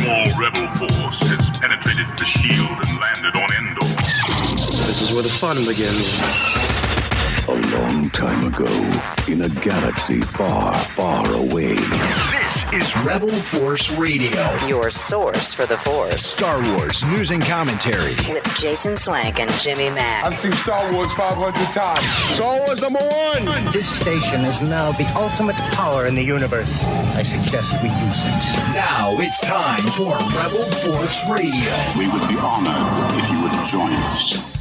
small rebel force has penetrated the shield and landed on Endor. This is where the fun begins. A long time ago, in a galaxy far, far away. This is Rebel Force Radio. Your source for the Force. Star Wars news and commentary. With Jason Swank and Jimmy Mack. I've seen Star Wars 500 times. Star Wars #1. This station is now the ultimate power in the universe. I suggest we use it. Now it's time for Rebel Force Radio. We would be honored if you would join us.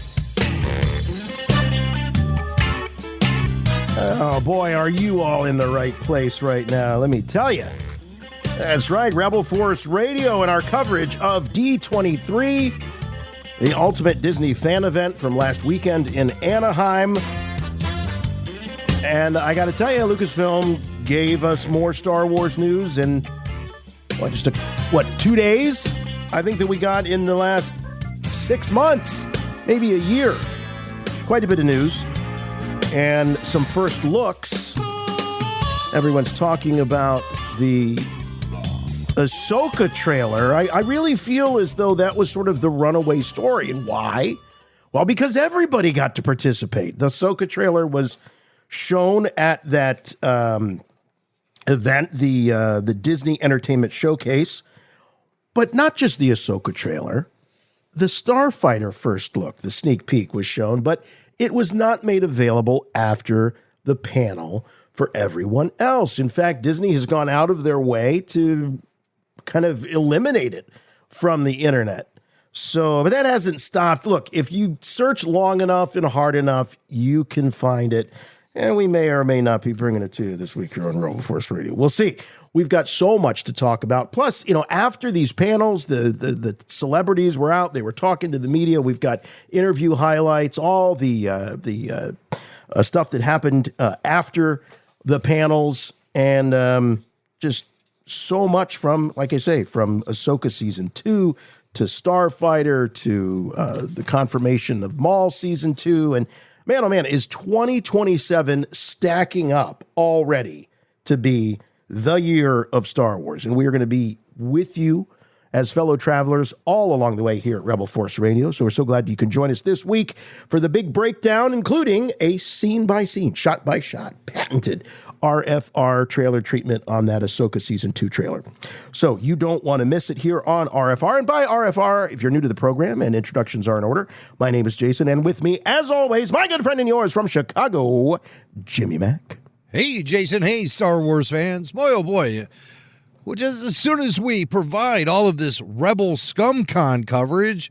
Oh boy, are you all in the right place right now, let me tell you. That's right, Rebel Force Radio and our coverage of D23, the ultimate Disney fan event from last weekend in Anaheim. And I gotta tell you, Lucasfilm gave us more Star Wars news in, just 2 days? I think that we got in the last 6 months, maybe a year. Quite a bit of news. And some first looks. Everyone's talking about the Ahsoka trailer. I really feel as though that was sort of the runaway story. And why? Well, because everybody got to participate. The Ahsoka trailer was shown at that event, the Disney Entertainment Showcase. But not just the Ahsoka trailer. The Starfighter first look, the sneak peek was shown, but it was not made available after the panel for everyone else. In fact, Disney has gone out of their way to kind of eliminate it from the internet. So, but that hasn't stopped. Look, if you search long enough and hard enough, you can find it. And we may or may not be bringing it to you this week here on Rebel Force Radio. We'll see. We've got so much to talk about. Plus, after these panels, the celebrities were out. They were talking to the media. We've got interview highlights, all the stuff that happened after the panels, and just so much from, like I say, from Ahsoka Season 2 to Starfighter to the confirmation of Maul Season 2. And man, oh man, is 2027 stacking up already to be the year of Star Wars. And we are going to be with you as fellow travelers all along the way here at Rebel Force Radio. So we're so glad you can join us this week for the big breakdown, including a scene-by-scene, shot-by-shot, patented RFR trailer treatment on that Ahsoka Season 2 trailer. So you don't want to miss it here on RFR. And by RFR, if you're new to the program and introductions are in order, my name is Jason, and with me, as always, my good friend and yours from Chicago, Jimmy Mack. Hey, Jason. Hey, Star Wars fans. Boy, oh boy. Well, just as soon as we provide all of this Rebel ScumCon coverage,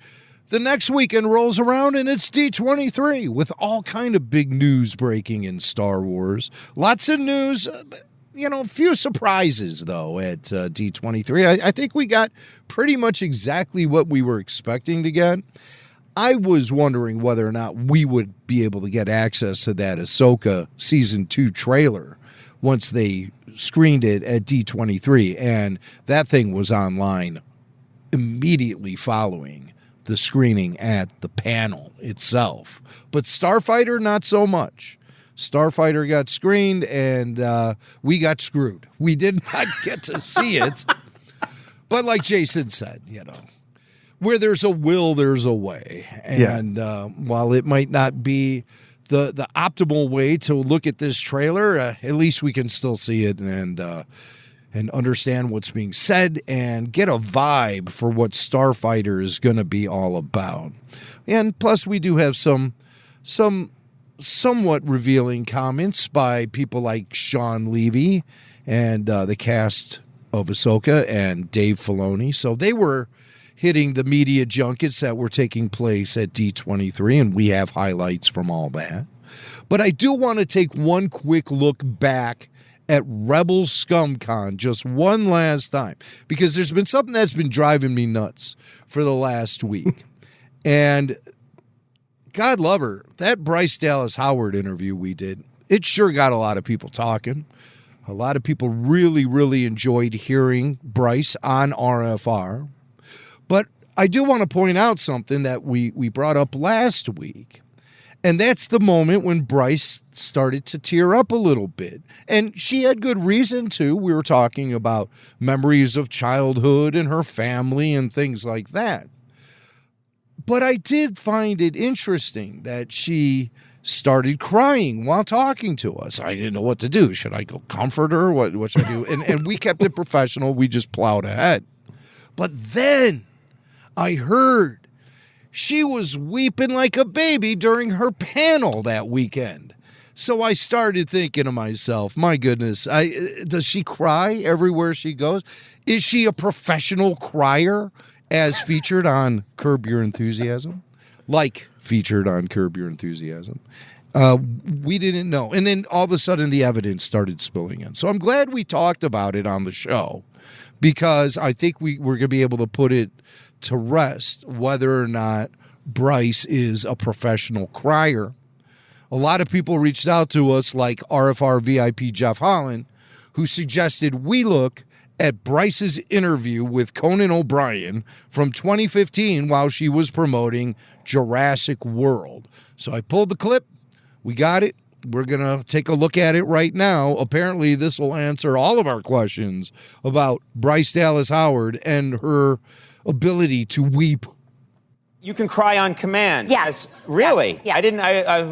the next weekend rolls around and it's D23 with all kind of big news breaking in Star Wars. Lots of news, a few surprises, though, at D23. I think we got pretty much exactly what we were expecting to get. I was wondering whether or not we would be able to get access to that Ahsoka Season 2 trailer once they screened it at D23, and that thing was online immediately following the screening at the panel itself. But Starfighter, not so much. Starfighter got screened, and we got screwed. We did not get to see it. But like Jason said, where there's a will, there's a way. And while it might not be the optimal way to look at this trailer, at least we can still see it and understand what's being said and get a vibe for what Starfighter is going to be all about. And plus, we do have some somewhat revealing comments by people like Sean Levy and the cast of Ahsoka and Dave Filoni. So they were hitting the media junkets that were taking place at D23, and we have highlights from all that. But I do want to take one quick look back at Rebel ScumCon just one last time, because there's been something that's been driving me nuts for the last week. And God love her, that Bryce Dallas Howard interview we did, it sure got a lot of people talking. A lot of people really, really enjoyed hearing Bryce on RFR. But I do want to point out something that we brought up last week, And that's the moment when Bryce started to tear up a little bit. And she had good reason to. We were talking about memories of childhood and her family and things like that. But I did find it interesting that she started crying while talking to us. I didn't know what to do. Should I go comfort her? What should I do? And we kept it professional. We just plowed ahead. But then I heard she was weeping like a baby during her panel that weekend. So I started thinking to myself, my goodness, does she cry everywhere she goes? Is she a professional crier as featured on Curb Your Enthusiasm? Like featured on Curb Your Enthusiasm. We didn't know. And then all of a sudden the evidence started spilling in. So I'm glad we talked about it on the show because I think we're going to be able to put it to rest whether or not Bryce is a professional crier. A lot of people reached out to us like RFR VIP Jeff Holland, who suggested we look at Bryce's interview with Conan O'Brien from 2015 while she was promoting Jurassic World. So I pulled the clip. We got it. We're going to take a look at it right now. Apparently, this will answer all of our questions about Bryce Dallas Howard and her ability to weep. You can cry on command. Yes. Really? Yes.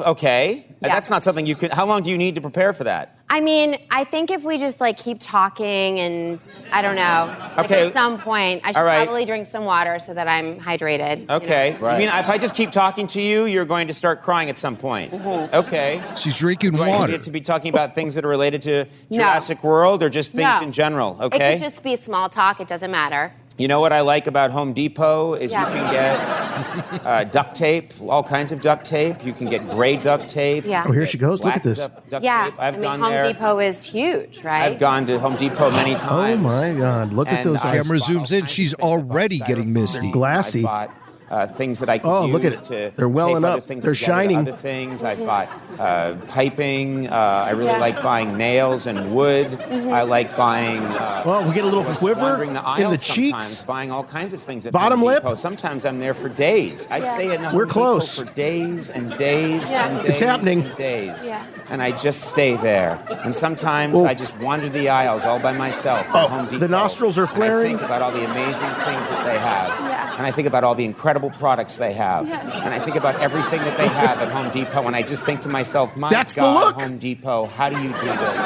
Okay. Yeah. That's not something you can. How long do you need to prepare for that? I mean, I think if we just keep talking and I don't know, Okay. at some point I should probably drink some water so that I'm hydrated. Okay. You know? I mean, if I just keep talking to you, you're going to start crying at some point. Mm-hmm. Okay. She's drinking Do I water. need to be talking about things that are related to Jurassic World or just things in general? Okay. It could just be small talk. It doesn't matter. You know what I like about Home Depot is you can get duct tape, all kinds of duct tape. You can get gray duct tape. Yeah. Oh, here she goes. Look at this. Duct Yeah. tape. I've gone Home there. Depot is huge, right? I've gone to Home Depot many times. Oh my God! Look at those eyes. Camera zooms in. She's already getting misty. Glassy. I bought things that I could use look at it. to They're welling tape other up. things They're together to shining. Other things. I bought piping. I really like buying nails and wood. I like buying. Well, we get a little just quiver wandering the in aisles the sometimes, cheeks. buying all kinds of things at Bottom Home lip. Depot. Sometimes I'm there for days. I stay at Home We're Depot close. for days and days and days. It's happening. And days. Yeah. And I just stay there. And sometimes I just wander the aisles all by myself at Home Depot. the nostrils are And I flaring. think about all the amazing things that they have. Yeah. And I think about all the incredible products they have. And I think about everything that they have at Home Depot. And I just think to myself, my That's the God, look. Home Depot, how do you do this?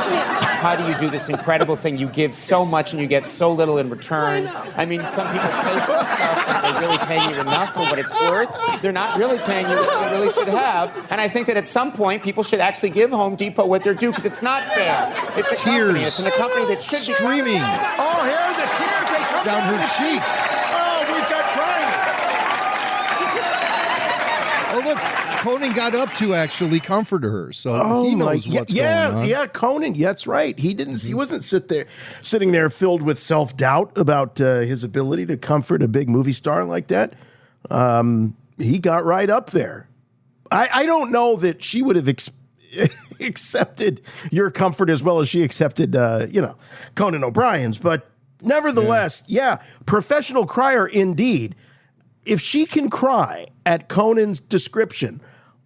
How do you do this incredible thing? You give so much and you get so little in return. I mean, some people pay for stuff, but they really pay you enough for what it's worth. They're not really paying you what they really should have. And I think that at some point, people should actually give Home Depot what they're due because it's not fair. It's a company. It's a company that should be Streaming Oh, here are the tears. They come down her cheeks. Oh, we've got crying. Oh, look, Conan got up to actually comfort her, so he knows what's going on. Yeah, Conan. Yeah, that's right. He didn't. He wasn't sitting there filled with self-doubt about his ability to comfort a big movie star like that. He got right up there. I don't know that she would have accepted your comfort as well as she accepted, Conan O'Brien's. But nevertheless, professional crier indeed. If she can cry at Conan's description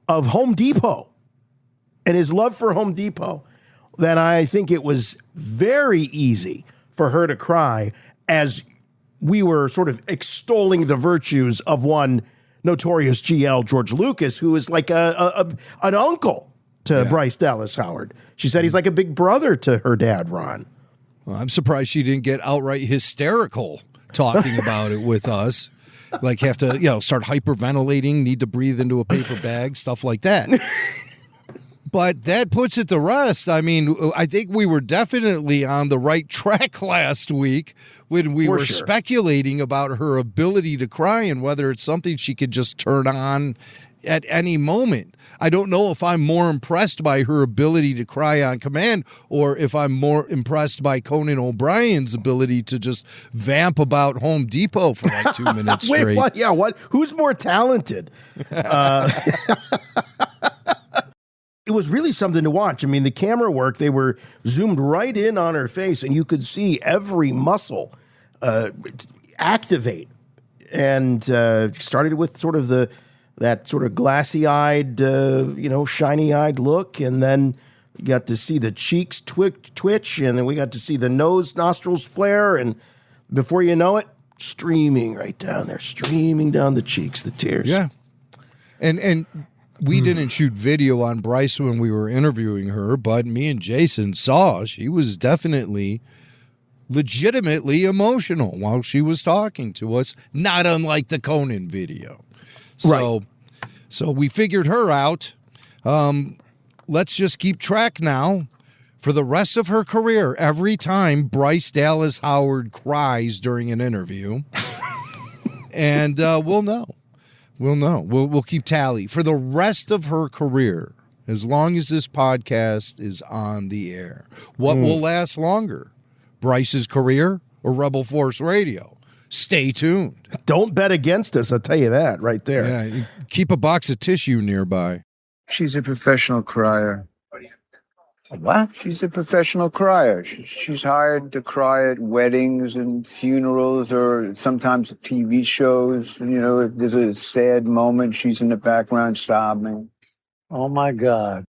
of Home Depot and his love for Home Depot, then I think it was very easy for her to cry as we were sort of extolling the virtues of one notorious GL, George Lucas, who is like an uncle to Bryce Dallas Howard. She said he's like a big brother to her dad, Ron. Well, I'm surprised she didn't get outright hysterical talking about it with us. Like have to, start hyperventilating, need to breathe into a paper bag, stuff like that. But that puts it to rest. I mean, I think we were definitely on the right track last week when we were speculating about her ability to cry and whether it's something she could just turn on at any moment. I don't know if I'm more impressed by her ability to cry on command or if I'm more impressed by Conan O'Brien's ability to just vamp about Home Depot for like 2 minutes straight. Wait, what? Yeah, what? Who's more talented? It was really something to watch. I mean, the camera work, they were zoomed right in on her face, and you could see every muscle activate. And started with sort of the that sort of glassy-eyed, shiny-eyed look, and then you got to see the cheeks twitch, and then we got to see the nostrils flare, and before you know it, streaming right down there, streaming down the cheeks, the tears. Yeah. And we didn't shoot video on Bryce when we were interviewing her, but me and Jason saw she was definitely legitimately emotional while she was talking to us, not unlike the Conan video. So we figured her out. Let's just keep track now for the rest of her career. Every time Bryce Dallas Howard cries during an interview, and we'll know. We'll know. We'll keep tally for the rest of her career, as long as this podcast is on the air. What will last longer, Bryce's career or Rebel Force Radio? Stay tuned. Don't bet against us, I'll tell you that right there. Yeah, keep a box of tissue nearby. She's a professional crier. What? She's a professional crier. She's hired to cry at weddings and funerals or sometimes at TV shows. You know, if there's a sad moment, she's in the background sobbing. Oh, my God.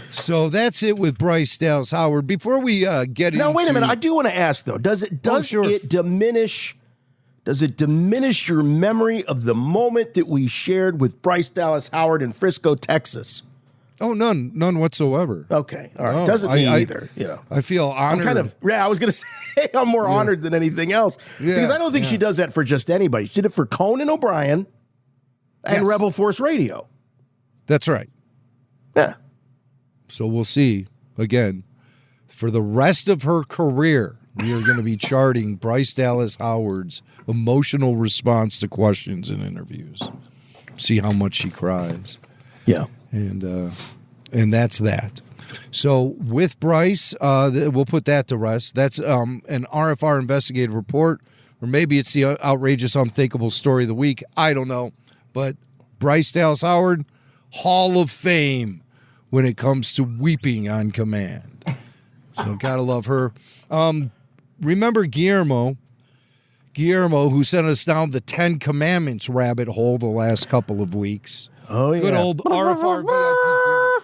So that's it with Bryce Dallas Howard. Before we get into... Now, wait a minute. I do want to ask, though. Does it diminish... Does it diminish your memory of the moment that we shared with Bryce Dallas Howard in Frisco, Texas? Oh, none whatsoever. Okay, all right. No, Doesn't me either. Yeah, I feel honored. I was going to say I'm more honored than anything else because I don't think she does that for just anybody. She did it for Conan O'Brien and Rebel Force Radio. That's right. Yeah. So we'll see again for the rest of her career. We are going to be charting Bryce Dallas Howard's emotional response to questions and interviews. See how much she cries. Yeah. And that's that. So with Bryce, we'll put that to rest. That's an RFR investigative report, or maybe it's the outrageous, unthinkable story of the week. I don't know. But Bryce Dallas Howard, Hall of Fame when it comes to weeping on command. So gotta love her. Remember Guillermo, who sent us down the 10 Commandments rabbit hole the last couple of weeks. Oh, yeah. Good old RFR VIP.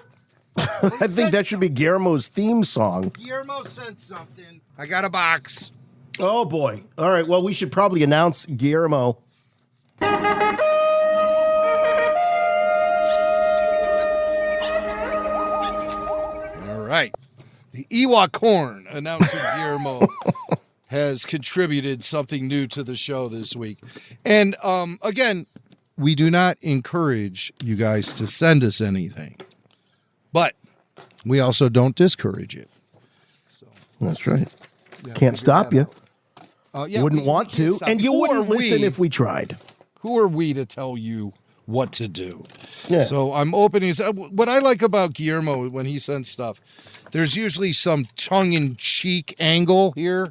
I think that should be Guillermo's theme song. Guillermo sent something. I got a box. Oh, boy. All right, well, we should probably announce Guillermo. All right. The Ewok Horn announcing Guillermo has contributed something new to the show this week. And again, we do not encourage you guys to send us anything, but we also don't discourage it. So that's right. Can't stop you. Wouldn't want to, and you wouldn't listen if we tried. Who are we to tell you what to do? Yeah. So I'm opening. What I like about Guillermo when he sends stuff, there's usually some tongue-in-cheek angle here,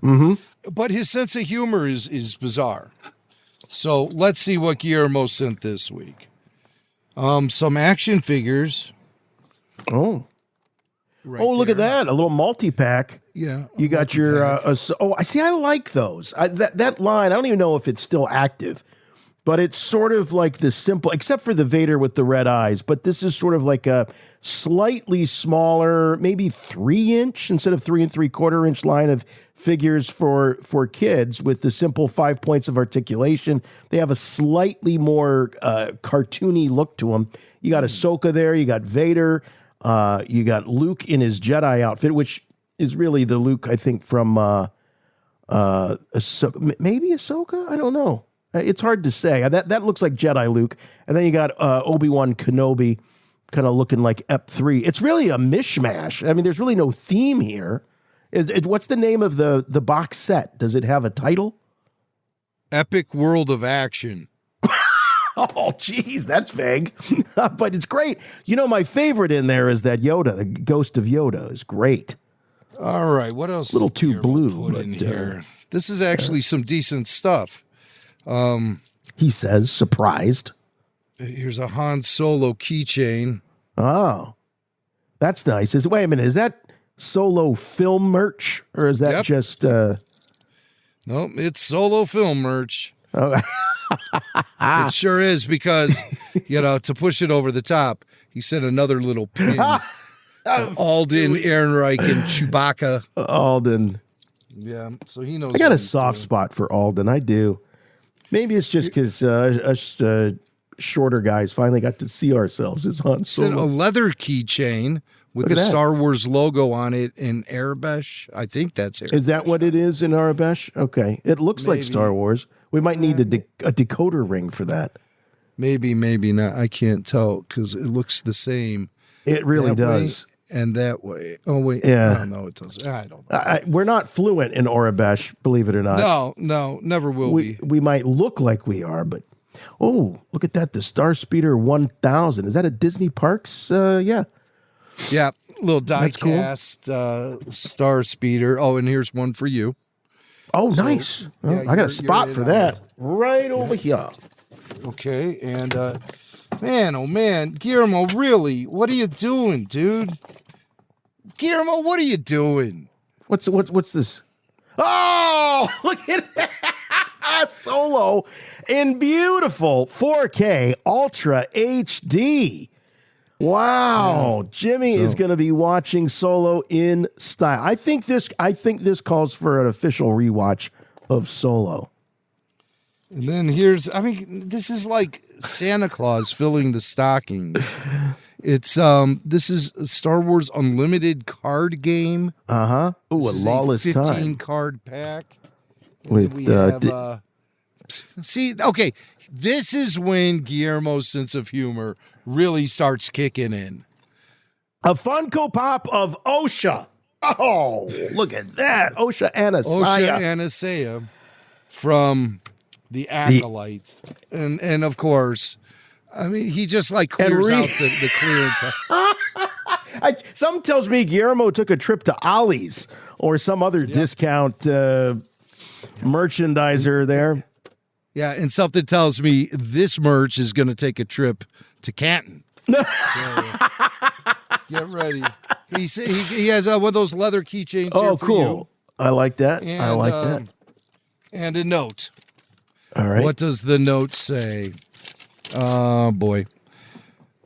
but his sense of humor is bizarre. So let's see what Guillermo sent this week. Some action figures. Oh. Look at that. A little multi-pack. Yeah. You got your... I see. I like those. That line, I don't even know if it's still active, but it's sort of like the simple, except for the Vader with the red eyes, but this is sort of like a slightly smaller, maybe 3-inch instead of 3 3/4-inch line of figures for kids with the simple 5 points of articulation. They have a slightly more cartoony look to them. You got Ahsoka there. You got Vader. You got Luke in his Jedi outfit, which is really the Luke, I think, from Ahsoka. Maybe Ahsoka? I don't know. It's hard to say. That looks like Jedi Luke. And then you got Obi-Wan Kenobi kind of looking like Ep3. It's really a mishmash. I mean, there's really no theme here. What's the name of the box set? Does it have a title? Epic World of Action. Oh, geez, that's vague. But it's great. You know, my favorite in there is that Yoda, the Ghost of Yoda is great. All right, what else? A little too blue. Put in here. This is actually some decent stuff. He says, surprised. Here's a Han Solo keychain. Oh, that's nice. Wait a minute, is that Solo film merch, or is that just... No, it's Solo film merch. Oh, It sure is because, to push it over the top, he sent another little pin. Alden, Ehrenreich, and Chewbacca. Alden. Yeah, so he knows. I got a what he's soft doing. spot for Alden. I do. Maybe it's just because us shorter guys finally got to see ourselves as Han Sent a Solo. leather keychain with Look the at that. Star Wars logo on it in Arabesh. I think that's Arabesh. Is that what it is in Arabesh? Okay. It looks like Maybe. Star Wars. We might need a decoder ring for that. Maybe not. I can't tell because it looks the same. It really That way does. and that way. Oh, wait. Yeah. Oh, no, it doesn't. I don't know. We're not fluent in Arabesh, believe it or not. No, never will be. We might look like we are, but look at that. The Star Speeder 1000. Is that at Disney Parks? Yeah. Yeah, little That's cool. die-cast Star Speeder. Oh, and here's one for you. Oh, nice. Well, I got a you're spot in for on that right over here. Okay, and man, oh man, Guillermo, really, what are you doing, dude? Guillermo, what are you doing? What's this? Oh, look at that. Solo in beautiful 4K Ultra HD. Wow, Jimmy is going to be watching Solo in style. I think this calls for an official rewatch of Solo. And then this is like Santa Claus filling the stockings. It's this is a Star Wars Unlimited card game. Ooh, a lawless 15 time card pack. with We have, see, okay, this is when Guillermo's sense of humor really starts kicking in. a Funko Pop of OSHA. Oh, look at that, OSHA Osha Anasaya. Anasaya from The Acolyte. And of course, I mean, he just like clears out the clearance. Some tells me Guillermo took a trip to Ollie's or some other discount merchandiser there. Yeah, and something tells me this merch is going to take a trip to Canton. So, get ready. He has one of those leather keychains here for cool. you. I like that. And, I like that. And a note. All right. What does the note say? Oh, boy.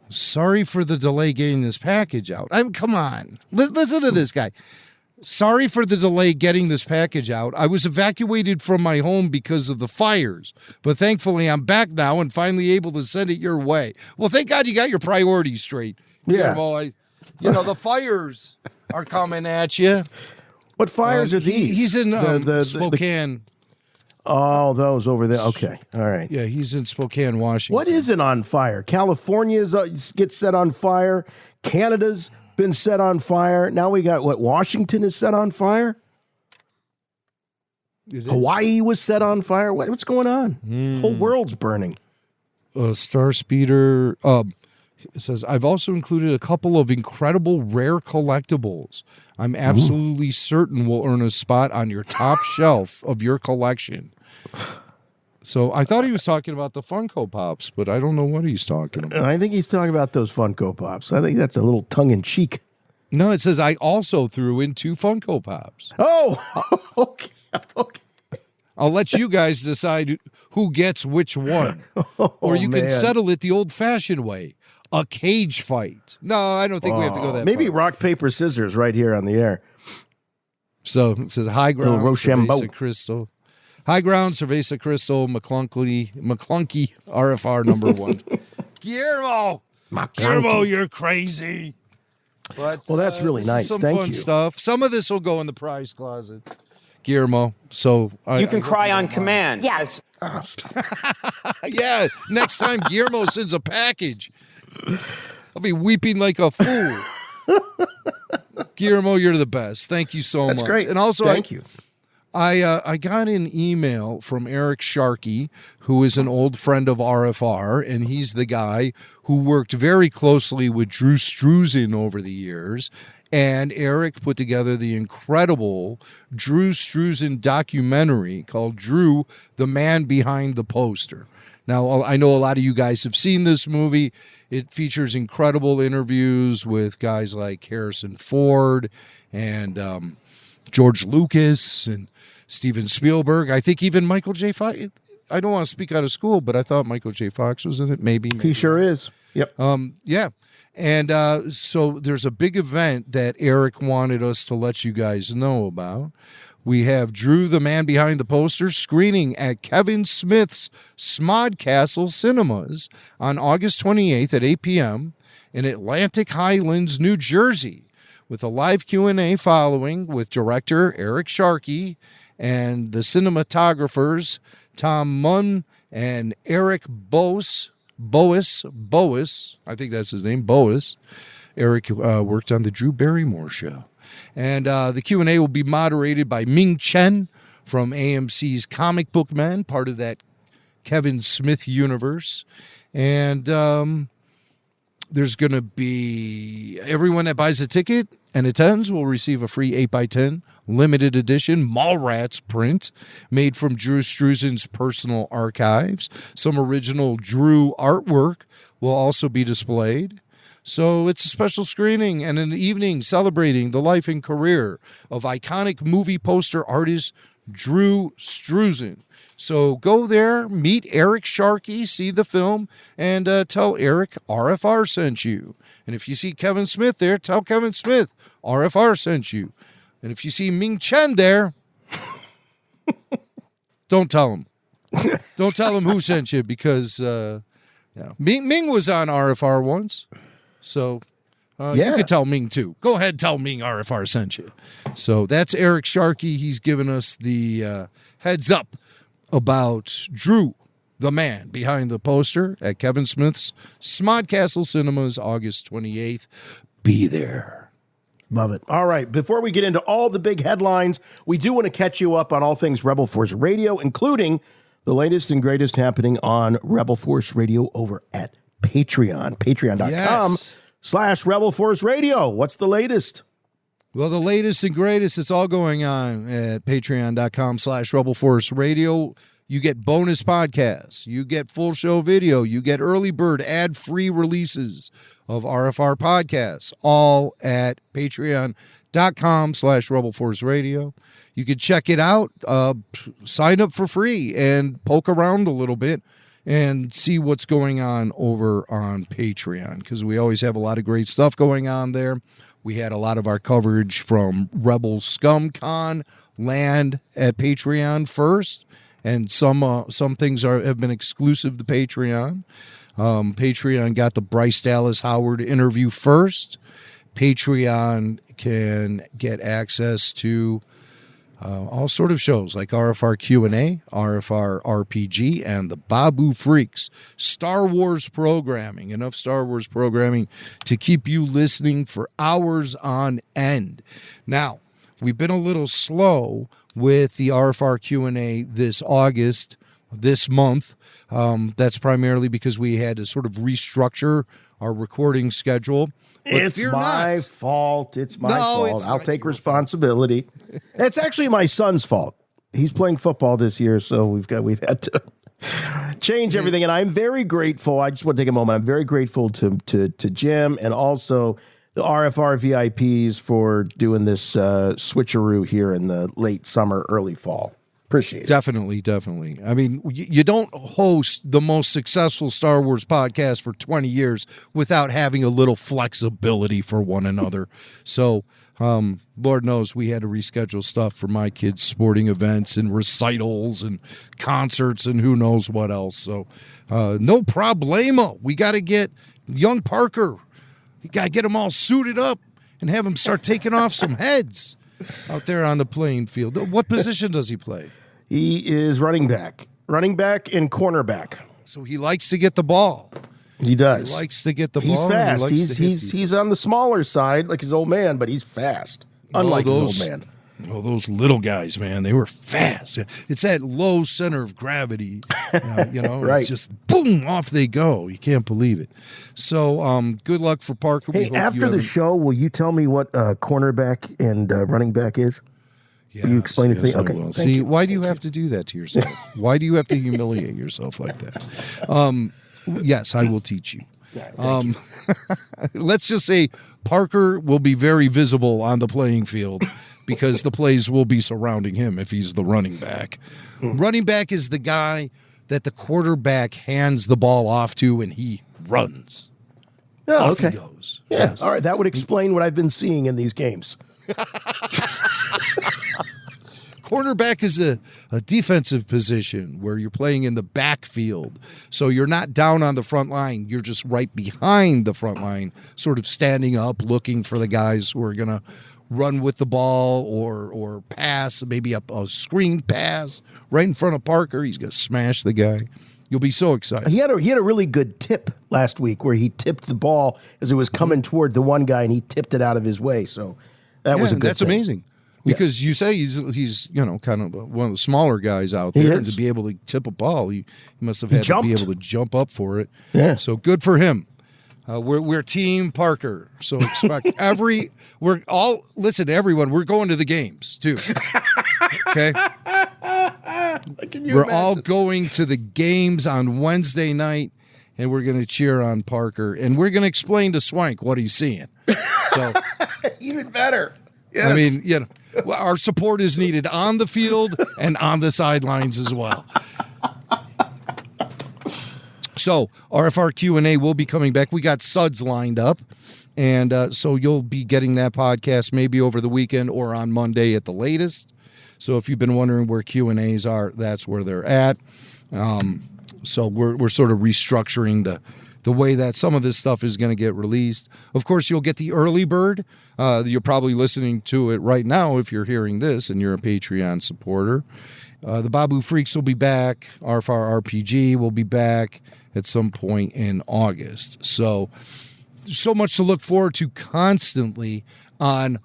Sorry for the delay getting this package out. Come on. Listen to this guy. Sorry for the delay getting this package out. I was evacuated from my home because of the fires, but thankfully I'm back now and finally able to send it your way. Well, thank God you got your priorities straight. Yeah. Boy. The fires are coming at you. What fires are these? He's in The Spokane. Oh, those over there. Okay. All right. Yeah, he's in Spokane, Washington. What isn't on fire? California's gets set on fire. Canada's been set on fire. Now we got Washington is set on fire. Hawaii was set on fire. What's going on? Whole world's burning. Star Speeder. It says, I've also included a couple of incredible rare collectibles. I'm absolutely certain will earn a spot on your top shelf of your collection. So I thought he was talking about the Funko Pops, but I don't know what he's talking about. I think he's talking about those Funko Pops. I think that's a little tongue-in-cheek. No, it says I also threw in 2 Funko Pops. Oh, okay. I'll let you guys decide who gets which one. Or you can man. settle it the old-fashioned way. A cage fight. No, I don't think we have to go that Maybe far. rock, paper, scissors right here on the air. So it says High Ground, Rochambeau. Cerveza Crystal. High Ground, Cerveza Crystal, McClunky, RFR number 1. Guillermo, you're crazy. But, Well, that's really this nice. Is some Thank fun you. stuff. Some of this will go in the prize closet, Guillermo. So You can cry on command. Yes. Yeah, next time Guillermo sends a package, I'll be weeping like a fool. Guillermo, you're the best. Thank you so much. That's great. And also, Thank you. I got an email from Eric Sharkey, who is an old friend of RFR, and he's the guy who worked very closely with Drew Struzan over the years. And Eric put together the incredible Drew Struzan documentary called Drew, the Man Behind the Poster. Now, I know a lot of you guys have seen this movie. It features incredible interviews with guys like Harrison Ford and George Lucas and Steven Spielberg. I think even Michael J. Fox. I don't want to speak out of school, but I thought Michael J. Fox was in it. Maybe He sure is. Yep. Yeah. And so there's a big event that Eric wanted us to let you guys know about. We have Drew, the man behind the poster, screening at Kevin Smith's Smodcastle Cinemas on August 28th at 8 p.m. in Atlantic Highlands, New Jersey, with a live Q&A following with director Eric Sharkey and the cinematographers Tom Munn and Eric Boas, I think that's his name, Boas. Eric worked on the Drew Barrymore show. And the Q&A will be moderated by Ming Chen from AMC's Comic Book Men, part of that Kevin Smith universe. And there's going to be everyone that buys a ticket and attends will receive a free 8x10 limited edition Mallrats print made from Drew Struzan's personal archives. Some original Drew artwork will also be displayed. So it's a special screening and an evening celebrating the life and career of iconic movie poster artist Drew Struzan. So go there, meet Eric Sharkey, see the film, and tell Eric RFR sent you. And if you see Kevin Smith there, tell Kevin Smith RFR sent you. And if you see Ming Chen there, don't tell him. Don't tell him who sent you because Ming was on RFR once. So you could tell Ming too. Go ahead, tell Ming RFR sent you. So that's Eric Sharkey. He's given us the heads up about Drew, the man behind the poster at Kevin Smith's Smodcastle Cinemas, August 28th. Be there. Love it. All right. Before we get into all the big headlines, we do want to catch you up on all things Rebel Force Radio, including the latest and greatest happening on Rebel Force Radio over at Patreon. Patreon.com/Rebel Force Radio. What's the latest? Well, the latest and greatest, it's all going on at patreon.com/Rebel Force Radio. You get bonus podcasts. You get full show video. You get early bird ad-free releases of RFR podcasts, all at patreon.com/Rebel Force Radio. You can check it out, sign up for free, and poke around a little bit and see what's going on over on Patreon, because we always have a lot of great stuff going on there. We had a lot of our coverage from Rebel Scum Con land at Patreon first, and some things have been exclusive to Patreon. Patreon got the Bryce Dallas Howard interview first. Patreon can get access to all sort of shows like RFR Q&A, RFR RPG, and the Babu Freaks. Star Wars programming, enough Star Wars programming to keep you listening for hours on end. Now, we've been a little slow with the RFR Q&A this month. That's primarily because we had to sort of restructure our recording schedule. It's my fault. It's my fault. I'll take responsibility. It's actually my son's fault. He's playing football this year, so we've had to change everything. And I'm very grateful. I just want to take a moment. I'm very grateful to Jim and also the RFR VIPs for doing this switcheroo here in the late summer, early fall. Appreciate it. Definitely. I mean, you don't host the most successful Star Wars podcast for 20 years without having a little flexibility for one another. So, Lord knows we had to reschedule stuff for my kids' sporting events and recitals and concerts and who knows what else. So, no problemo. We got to get young Parker. You got to get them all suited up and have them start taking off some heads out there on the playing field. What position does he play? He is running back and cornerback. So he likes to get the ball. He does. He likes to get the he's ball. Fast. He's on the smaller side, like his old man, but he's fast. Unlike his old man. Oh, those little guys, man, they were fast. It's that low center of gravity, right. It's just boom, off they go. You can't believe it. So good luck for Parker. Hey, after the show, will you tell me what cornerback and running back is? Yes, will you explain it to me? Okay. See, why do you have to do that to yourself? Why do you have to humiliate yourself like that? Yes, I will teach you. Let's just say Parker will be very visible on the playing field because the plays will be surrounding him if he's the running back. Running back is the guy that the quarterback hands the ball off to and he runs. Oh, off okay. he goes. Yeah. Yes. All right. That would explain what I've been seeing in these games. Cornerback is a defensive position where you're playing in the backfield. So you're not down on the front line. You're just right behind the front line, sort of standing up, looking for the guys who are going to run with the ball or pass, maybe a screen pass right in front of Parker. He's going to smash the guy. You'll be so excited. He had a really good tip last week where he tipped the ball as it was coming toward the one guy, and he tipped it out of his way. So that was a good That's thing. amazing. Because you say he's kind of one of the smaller guys out there, and to be able to tip a ball, he must have had to be able to jump up for it. Yeah. So good for him. We're Team Parker, so expect listen, everyone, we're going to the games too. Okay? We're all going to the games on Wednesday night, and we're going to cheer on Parker, and we're going to explain to Swank what he's seeing. So even better. Yes. I mean, our support is needed on the field and on the sidelines as well. So RFR Q&A will be coming back. We got Suds lined up, and so you'll be getting that podcast maybe over the weekend or on Monday at the latest. So if you've been wondering where Q&As are, that's where they're at. So we're sort of restructuring the way that some of this stuff is going to get released. Of course, you'll get the early bird. You're probably listening to it right now if you're hearing this and you're a Patreon supporter. The Babu Freaks will be back. RFR RPG will be back at some point in August. So much to look forward to constantly on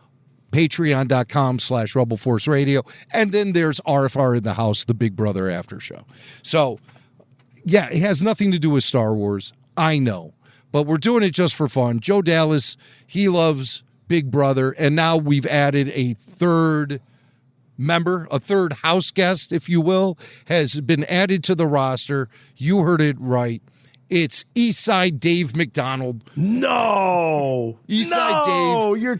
patreon.com/Rebel Force Radio. And then there's RFR in the House, the Big Brother after show. So, yeah, it has nothing to do with Star Wars. I know, but we're doing it just for fun. Joe Dallas, he loves Big Brother, and now we've added a third member, a third house guest, if you will, has been added to the roster. You heard it right. It's Eastside Dave McDonald. No. Eastside Dave. You're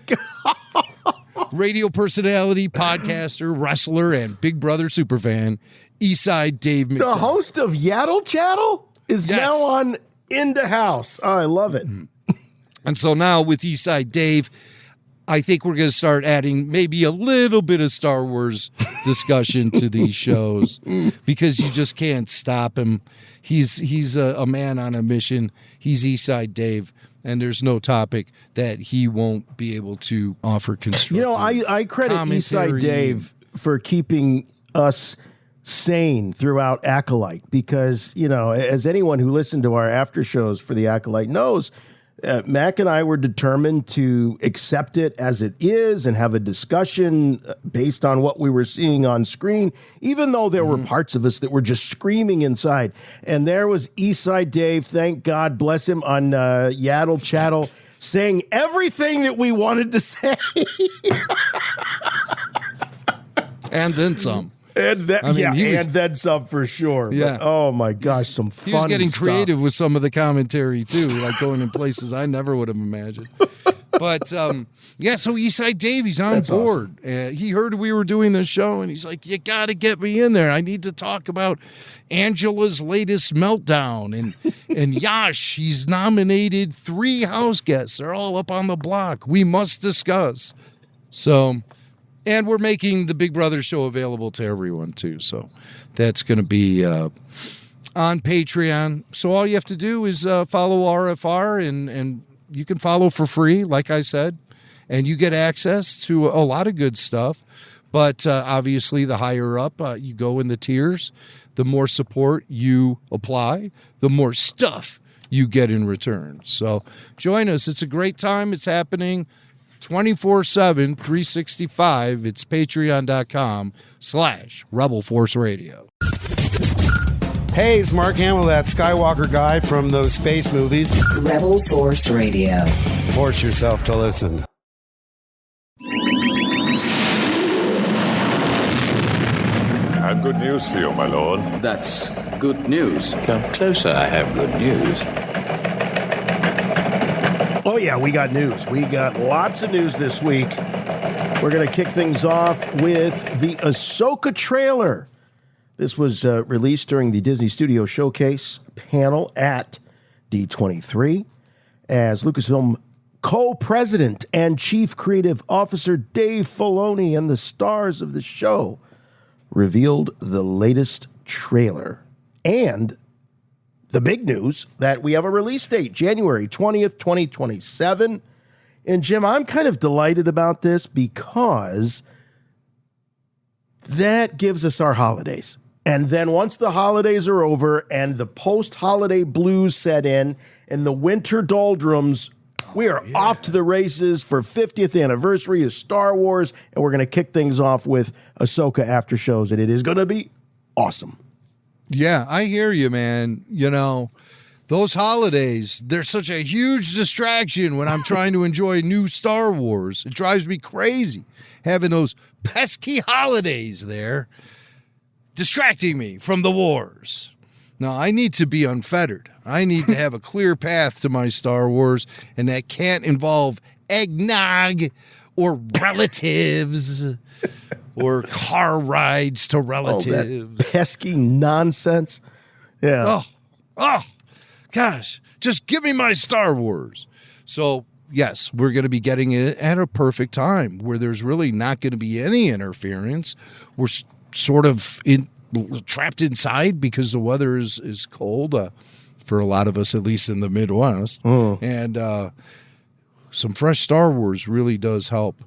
radio personality, podcaster, wrestler, and Big Brother superfan. Eastside Dave McDonald. The host of Yaddle Chattel is now on In the House. Oh, I love it. And so now with Eastside Dave, I think we're going to start adding maybe a little bit of Star Wars discussion to these shows because you just can't stop him. He's a man on a mission. He's Eastside Dave, and there's no topic that he won't be able to offer constructive I credit commentary. Eastside Dave for keeping us sane throughout Acolyte because, as anyone who listened to our after shows for the Acolyte knows, Mac and I were determined to accept it as it is and have a discussion based on what we were seeing on screen, even though there were parts of us that were just screaming inside. And there was Eastside Dave, thank God, bless him, on Yaddle Chattel, saying everything that we wanted to say. And then some. And then, and then some for sure. Yeah. But, oh my gosh, some fun. He was getting stuff. creative with some of the commentary too, like going in places I never would have imagined. But so Eastside Dave, he's on board. Awesome. He heard we were doing this show, and he's like, "You got to get me in there. I need to talk about Angela's latest meltdown." And Yash, he's nominated 3 house guests. They're all up on the block. We must discuss. So. And we're making the Big Brother show available to everyone, too. So that's going to be on Patreon. So all you have to do is follow RFR, and you can follow for free, like I said. And you get access to a lot of good stuff. But obviously, the higher up you go in the tiers, the more support you apply, the more stuff you get in return. So join us. It's a great time. It's happening 24/7, 365. It's patreon.com/Rebel Force Radio. Hey, it's Mark Hamill, that Skywalker guy from those space movies. Rebel Force Radio. Force yourself to listen. I have good news for you, my lord. That's good news. Come closer, I have good news. Oh, yeah, we got news. We got lots of news this week. We're going to kick things off with the Ahsoka trailer This was released during the Disney Studio Showcase panel at D23 as Lucasfilm co-president and chief creative officer Dave Filoni and the stars of the show revealed the latest trailer. And the big news that we have a release date, January 20th, 2027. And Jim, I'm kind of delighted about this because that gives us our holidays. And then once the holidays are over and the post-holiday blues set in and the winter doldrums, we are off to the races for 50th anniversary of Star Wars, and we're going to kick things off with Ahsoka after shows, and it is going to be awesome. Yeah, I hear you, man. You know, those holidays, they're such a huge distraction when I'm trying to enjoy new Star Wars. It drives me crazy having those pesky holidays there distracting me from the wars. Now, I need to be unfettered. I need to have a clear path to my Star Wars, and that can't involve eggnog or relatives or car rides to relatives. That pesky nonsense. Yeah. Oh, gosh, just give me my Star Wars. So, yes, we're going to be getting it at a perfect time where there's really not going to be any interference. We're sort of trapped inside because the weather is cold for a lot of us, at least in the Midwest. And some fresh Star Wars really does help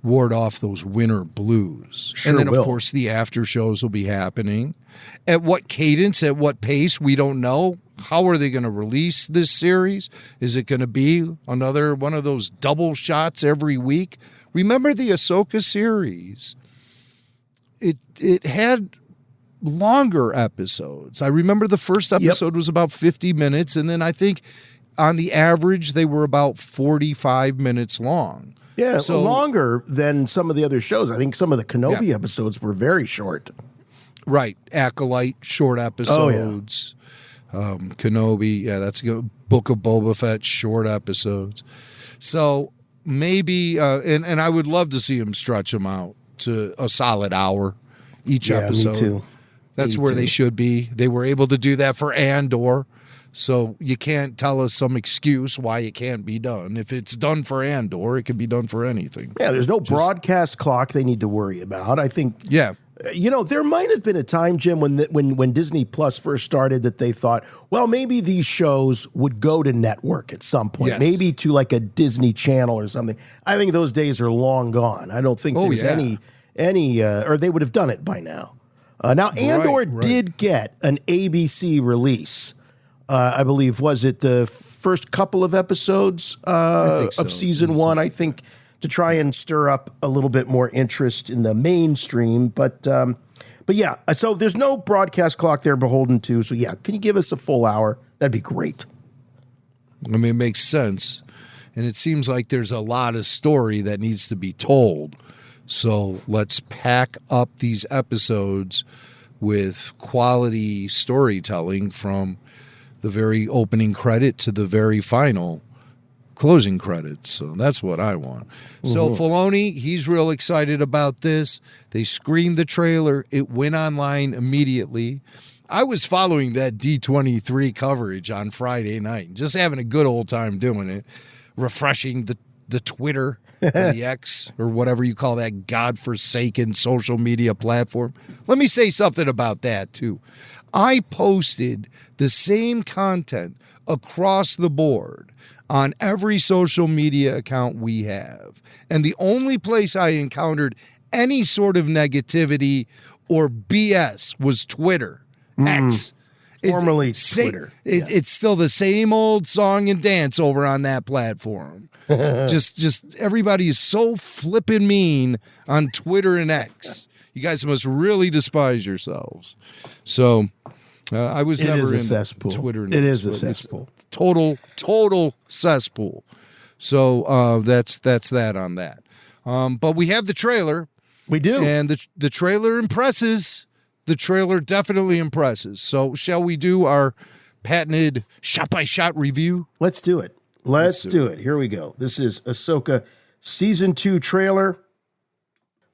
ward off those winter blues. Sure and then, will. of course, the after shows will be happening. At what cadence, at what pace, we don't know. How are they going to release this series? Is it going to be another one of those double shots every week? Remember the Ahsoka series? It had longer episodes. I remember the first episode was about 50 minutes, and then I think on the average they were about 45 minutes long. Yeah, so longer than some of the other shows. I think some of the Kenobi episodes were very short. Right. Acolyte, short episodes. Kenobi, that's a good. Book of Boba Fett, short episodes. So maybe, and I would love to see them stretch them out to a solid hour each episode. Me too. That's where they should be. They were able to do that for Andor. So you can't tell us some excuse why it can't be done. If it's done for Andor, it can be done for anything. Yeah, there's no broadcast clock they need to worry about. I think. Yeah. You know, there might have been a time, Jim, when Disney Plus first started that they thought, well, maybe these shows would go to network at some point, maybe to like a Disney Channel or something. I think those days are long gone. I don't think there's any, or they would have done it by now. Now, Andor did get an ABC release. I believe, was it the first couple of episodes of season one? I think to try and stir up a little bit more interest in the mainstream. But yeah, so there's no broadcast clock they're beholden to. So yeah, can you give us a full hour? That'd be great. I mean, it makes sense. And it seems like there's a lot of story that needs to be told. So let's pack up these episodes with quality storytelling from the very opening credit to the very final closing credits. So that's what I want. So Filoni, he's real excited about this. They screened the trailer. It went online immediately. I was following that D23 coverage on Friday night, just having a good old time doing it, refreshing the Twitter or the X or whatever you call that godforsaken social media platform. Let me say something about that too. I posted the same content across the board on every social media account we have. And the only place I encountered any sort of negativity or BS was Twitter, X. Formerly Twitter. It's still the same old song and dance over on that platform. just everybody is so flippin' mean on Twitter and X. You guys must really despise yourselves. So I was never in Twitter. It is a cesspool. Total cesspool. So that's that on that. But we have the trailer. We do. And the trailer impresses. The trailer definitely impresses. So shall we do our patented shot-by-shot review? Let's do it. Let's do it. Here we go. This is Ahsoka Season 2 trailer.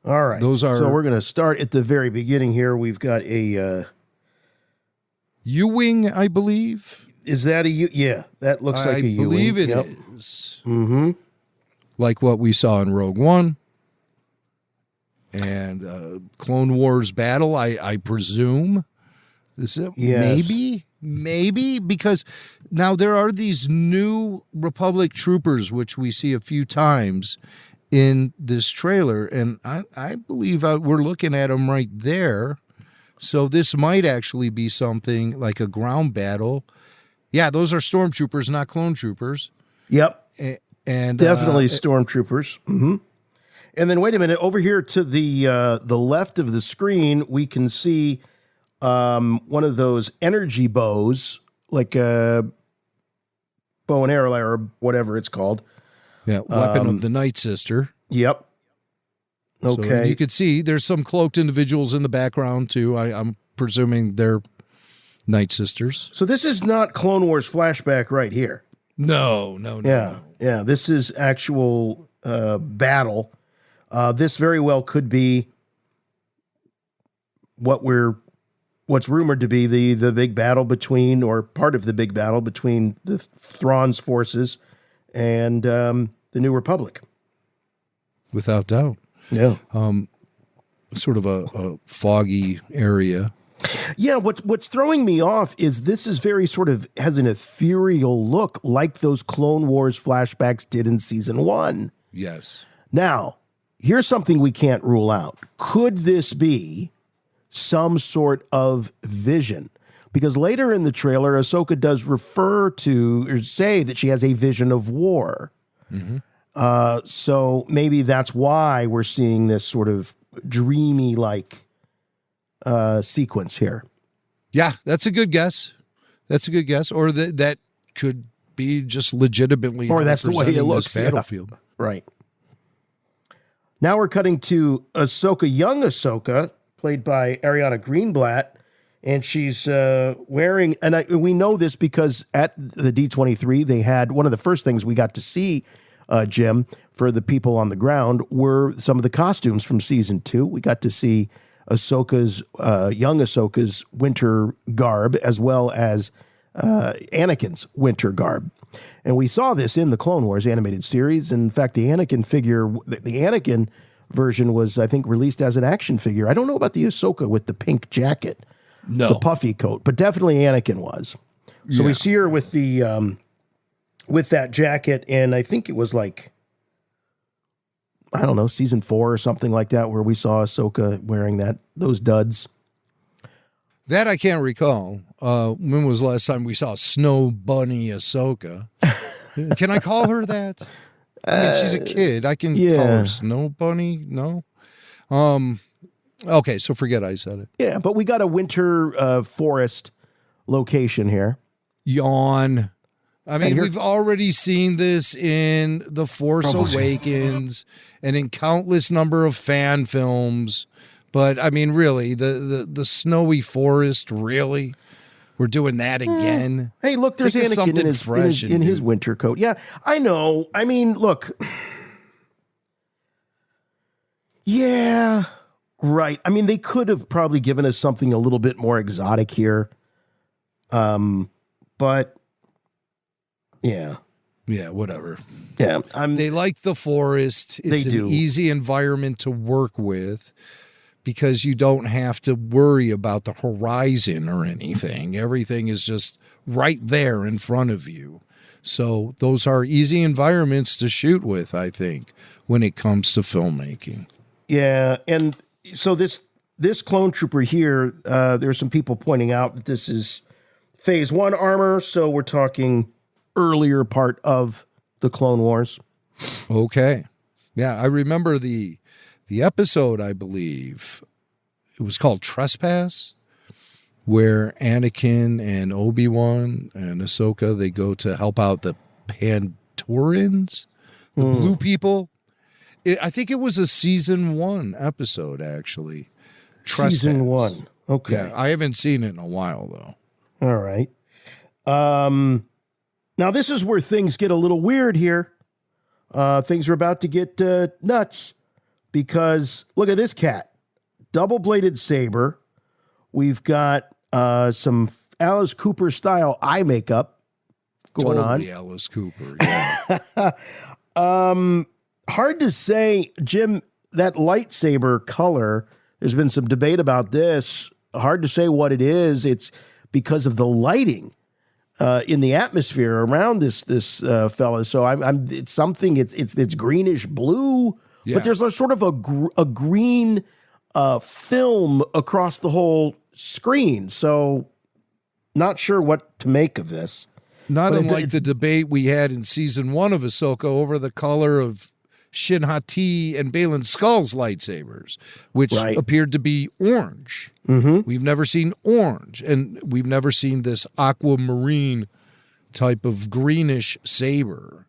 All right. Those are. So we're going to start at the very beginning here. We've got a U-wing, I believe. Is that a U? Yeah, that looks like a U-wing. I believe it is. Mm-hmm. Like what we saw in Rogue One and Clone Wars battle, I presume. Maybe, because now there are these new Republic troopers, which we see a few times in this trailer, and I believe we're looking at them right there. So this might actually be something like a ground battle. Yeah, those are stormtroopers, not clone troopers. Yep. And definitely stormtroopers. Mm-hmm. And then wait a minute, over here to the left of the screen, we can see one of those energy bows, like a bow and arrow or whatever it's called. Yeah, weapon of the Night Sister. Yep. Okay. So you could see there's some cloaked individuals in the background too. I'm presuming they're Night Sisters. So this is not Clone Wars flashback right here. No. Yeah. This is actual battle. This very well could be what's rumored to be the big battle between, or part of the big battle between the Thrawn's forces and the New Republic. Without doubt. Yeah. Sort of a foggy area. Yeah, what's throwing me off is this is very sort of has an ethereal look like those Clone Wars flashbacks did in season 1. Yes. Now, here's something we can't rule out. Could this be some sort of vision? Because later in the trailer, Ahsoka does refer to or say that she has a vision of war. Mm-hmm. So maybe that's why we're seeing this sort of dreamy like sequence here. Yeah, that's a good guess. Or that could be just legitimately, or that's the way it looks. Battlefield, yeah. Right. Now we're cutting to Ahsoka, young Ahsoka, played by Ariana Greenblatt, and she's wearing. And we know this because at the D23 they had one of the first things we got to see. Jim, for the people on the ground, were some of the costumes from season 2. We got to see Ahsoka's, young Ahsoka's winter garb, as well as Anakin's winter garb. And we saw this in the Clone Wars animated series. In fact, the Anakin figure, the Anakin version was, I think, released as an action figure. I don't know about the Ahsoka with the pink jacket, the puffy coat, but definitely Anakin was. So we see her with the... with that jacket, and I think it was like, I don't know, season 4 or something like that, where we saw Ahsoka wearing those duds. That I can't recall. When was the last time we saw Snow Bunny Ahsoka? Can I call her that? I mean, she's a kid. I can call her Snow Bunny. No. Okay, so forget I said it. Yeah, but we got a winter forest location here. Yawn. I mean, we've already seen this in The Force Awakens and in countless number of fan films. But, I mean, really, the snowy forest, really? We're doing that again? Hey, look, there's Anakin in his winter coat. Yeah, I know. I mean, look. Yeah, right. I mean, they could have probably given us something a little bit more exotic here. But... Yeah, whatever. Yeah, they like the forest. It's an easy environment to work with because you don't have to worry about the horizon or anything. Everything is just right there in front of you. So those are easy environments to shoot with, I think, when it comes to filmmaking. Yeah, and so this clone trooper here, there are some people pointing out that this is Phase 1 armor, so we're talking earlier part of the Clone Wars. Okay. Yeah, I remember the episode, I believe. It was called Trespass, where Anakin and Obi-Wan and Ahsoka, they go to help out the Pantorans, the blue people. I think it was a season 1 episode, actually. Trespass. Season 1. Okay. Yeah, I haven't seen it in a while, though. All right. Now, this is where things get a little weird here. Things are about to get nuts because look at this cat. Double-bladed saber. We've got some Alice Cooper style eye makeup going totally on. Alice Cooper. Yeah. Hard to say, Jim, that lightsaber color, there's been some debate about this. Hard to say what it is. It's because of the lighting in the atmosphere around this fella. So it's something. It's greenish blue, but there's a sort of a green film across the whole screen. So not sure what to make of this. Not unlike the debate we had in season 1 of Ahsoka over the color of Shin Hati and Baylan Skull's lightsabers, which appeared to be orange. Mm-hmm. We've never seen orange, and we've never seen this aquamarine type of greenish saber,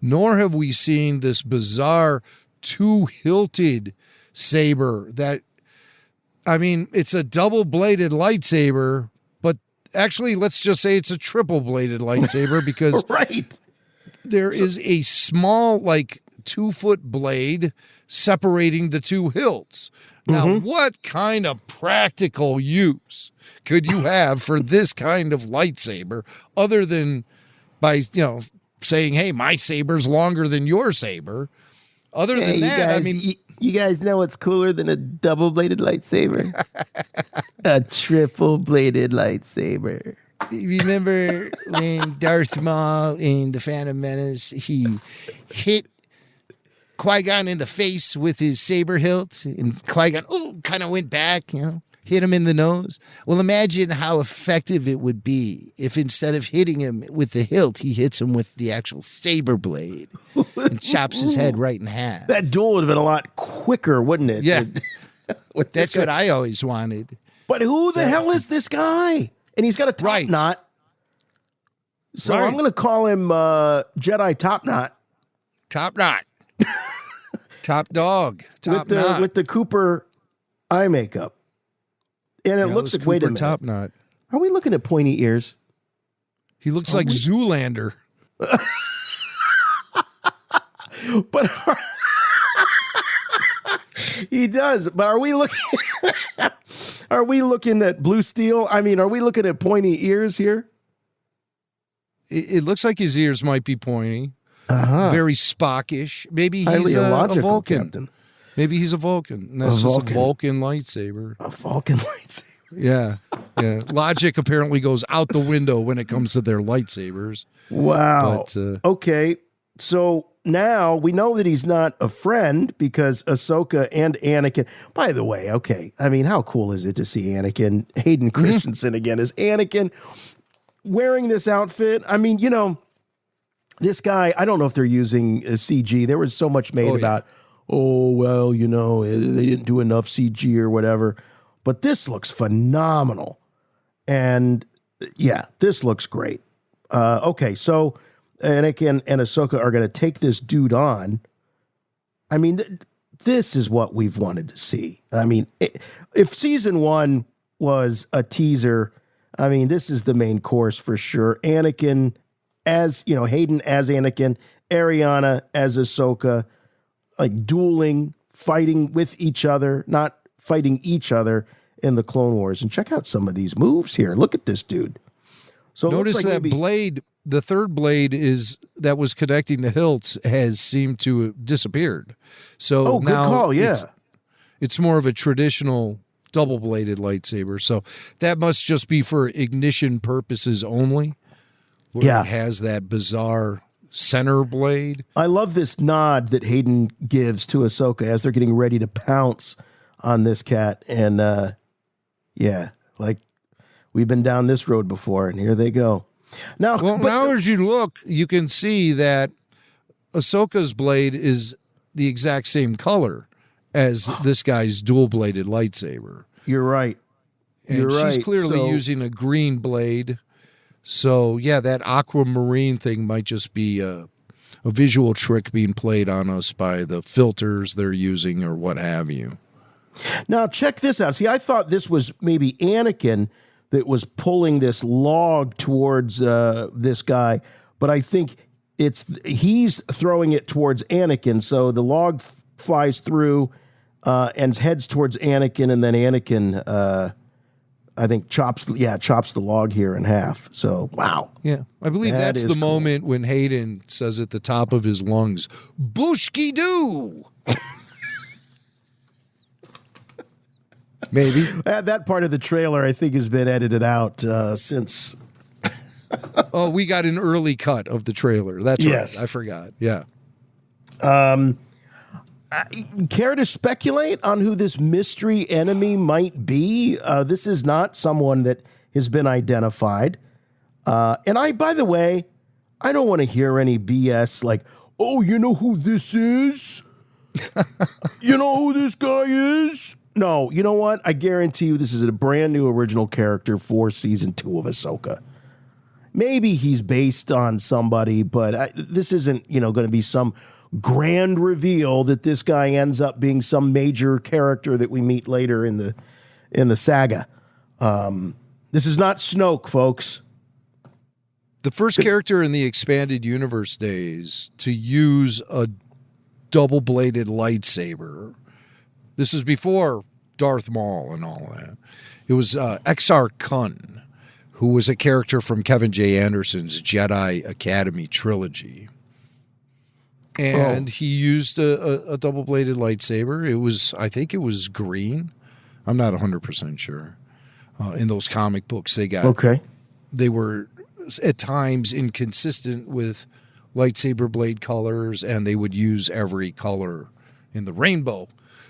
nor have we seen this bizarre two-hilted saber that, I mean, it's a double-bladed lightsaber, but actually, let's just say it's a triple-bladed lightsaber because there is a small, 2-foot blade separating the two hilts. Now, what kind of practical use could you have for this kind of lightsaber other than by, saying, hey, my saber's longer than your saber? Other than that, you guys know what's cooler than a double-bladed lightsaber? A triple-bladed lightsaber. Remember when Darth Maul in The Phantom Menace, he hit Qui-Gon in the face with his saber hilt, and Qui-Gon kind of went back, hit him in the nose. Well, imagine how effective it would be if instead of hitting him with the hilt, he hits him with the actual saber blade and chops his head right in half. That duel would have been a lot quicker, wouldn't it? Yeah. That's what I always wanted. But who the hell is this guy? And he's got a top knot. So I'm going to call him Jedi Top Knot. Top Knot. Top dog. Top knot. With the Cooper eye makeup. And it looks like, wait a minute. Top Knot. Are we looking at pointy ears? He looks like Zoolander. But he does. But are we looking at Blue Steel? I mean, are we looking at pointy ears here? It looks like his ears might be pointy. Very Spockish. Maybe he's a Vulcan. Captain. Maybe he's a Vulcan. And that's just a Vulcan lightsaber. A Vulcan lightsaber. Yeah. Logic apparently goes out the window when it comes to their lightsabers. Wow. But, okay. So now we know that he's not a friend because Ahsoka and Anakin. By the way, okay. I mean, how cool is it to see Anakin, Hayden Christensen again as Anakin wearing this outfit? I mean, this guy, I don't know if they're using CG. There was so much made about, they didn't do enough CG or whatever. But this looks phenomenal. And this looks great. Okay, so Anakin and Ahsoka are going to take this dude on. I mean, this is what we've wanted to see. I mean, if season 1 was a teaser, I mean, this is the main course for sure. Anakin as, Hayden as Anakin, Ariana as Ahsoka, dueling, fighting with each other, not fighting each other in the Clone Wars. And check out some of these moves here. Look at this dude. So notice that blade, the third blade that was connecting the hilts has seemed to have disappeared. So good call, yeah. It's more of a traditional double-bladed lightsaber. So that must just be for ignition purposes only. Where it has that bizarre center blade. I love this nod that Hayden gives to Ahsoka as they're getting ready to pounce on this cat. And we've been down this road before, and here they go. Now as you look, you can see that Ahsoka's blade is the exact same color as this guy's dual-bladed lightsaber. You're right. And she's clearly using a green blade. So, that aquamarine thing might just be a visual trick being played on us by the filters they're using or what have you. Now, check this out. See, I thought this was maybe Anakin that was pulling this log towards this guy, but I think he's throwing it towards Anakin. So the log flies through, and heads towards Anakin, and then Anakin, I think, chops the log here in half. So, wow. Yeah, I believe that's the moment when Hayden says at the top of his lungs, "Bushki-doo!" Maybe. That part of the trailer, I think, has been edited out since. Oh, we got an early cut of the trailer. That's yes. right. I forgot. Yeah. Care to speculate on who this mystery enemy might be? This is not someone that has been identified. And by the way, I don't want to hear any BS like, oh, you know who this is? You know who this guy is? No, you know what? I guarantee you this is a brand new original character for season 2 of Ahsoka. Maybe he's based on somebody, but this isn't, going to be some grand reveal that this guy ends up being some major character that we meet later in the saga. This is not Snoke, folks. The first character in the expanded universe days to use a double-bladed lightsaber. This is before Darth Maul and all that. It was Exar Kun, who was a character from Kevin J. Anderson's Jedi Academy trilogy. And he used a double-bladed lightsaber. I think it was green. I'm not 100% sure. In those comic books they were at times inconsistent with lightsaber blade colors, and they would use every color in the rainbow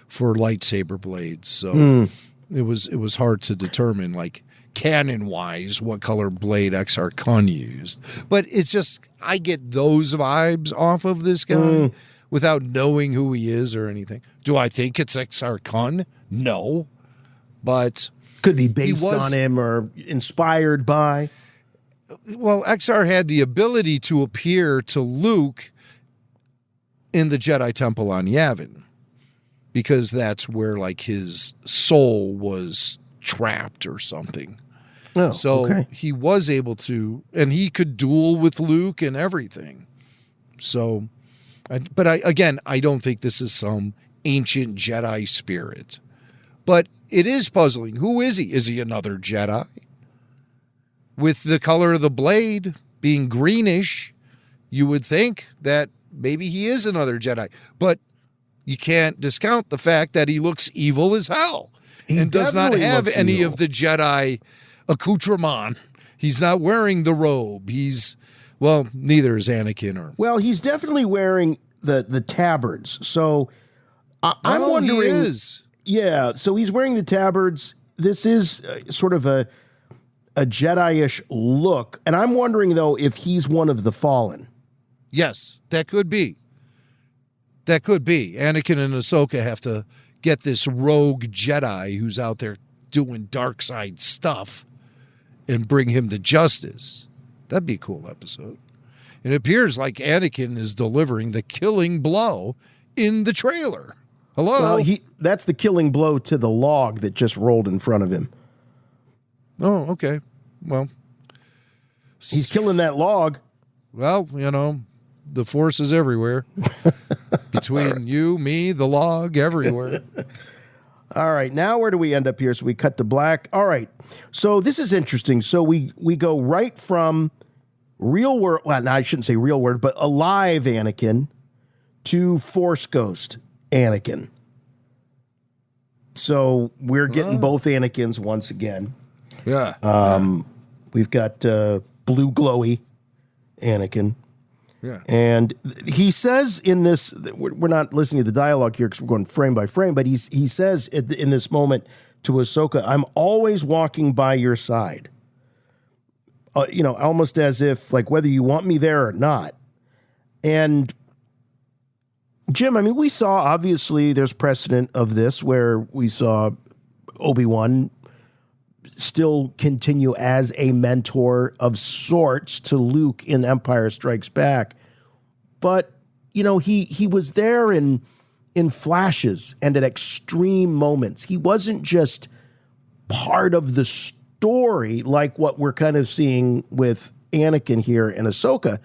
for lightsaber blades. So it was hard to determine, like, canon-wise, what color blade Exar Kun used. But it's just, I get those vibes off of this guy without knowing who he is or anything. Do I think it's Exar Kun? No. But could be based on him or inspired by. Well, Exar had the ability to appear to Luke in the Jedi Temple on Yavin, because that's where, like, his soul was trapped or something. Oh, so he was able to, and he could duel with Luke and everything. So, but I don't think this is some ancient Jedi spirit. But it is puzzling. Who is he? Is he another Jedi? With the color of the blade being greenish, you would think that maybe he is another Jedi. But you can't discount the fact that he looks evil as hell and does not have any of the Jedi accoutrement. He's not wearing the robe. Neither is Anakin. Well, he's definitely wearing the tabards. So I'm wondering. He is. Yeah, so he's wearing the tabards. This is sort of a Jedi-ish look. And I'm wondering, though, if he's one of the Fallen. Yes, that could be. That could be. Anakin and Ahsoka have to get this rogue Jedi who's out there doing dark side stuff and bring him to justice. That'd be a cool episode. It appears like Anakin is delivering the killing blow in the trailer. Hello? Well, that's the killing blow to the log that just rolled in front of him. Oh, okay. Well, he's killing that log. Well, the Force is everywhere. Between you, me, the log, everywhere. All right, now where do we end up here? So we cut to black. All right, so this is interesting. So we go right from real world, well, no, I shouldn't say real world, but alive Anakin to Force Ghost Anakin. So we're getting both Anakins once again. Yeah. We've got blue glowy Anakin. Yeah. And he says in this, we're not listening to the dialogue here because we're going frame by frame, but he says in this moment to Ahsoka, I'm always walking by your side. Almost as if, like, whether you want me there or not. And Jim, I mean, we saw, obviously, there's precedent of this where we saw Obi-Wan still continue as a mentor of sorts to Luke in Empire Strikes Back. But, he was there in flashes and at extreme moments. He wasn't just part of the story like what we're kind of seeing with Anakin here and Ahsoka.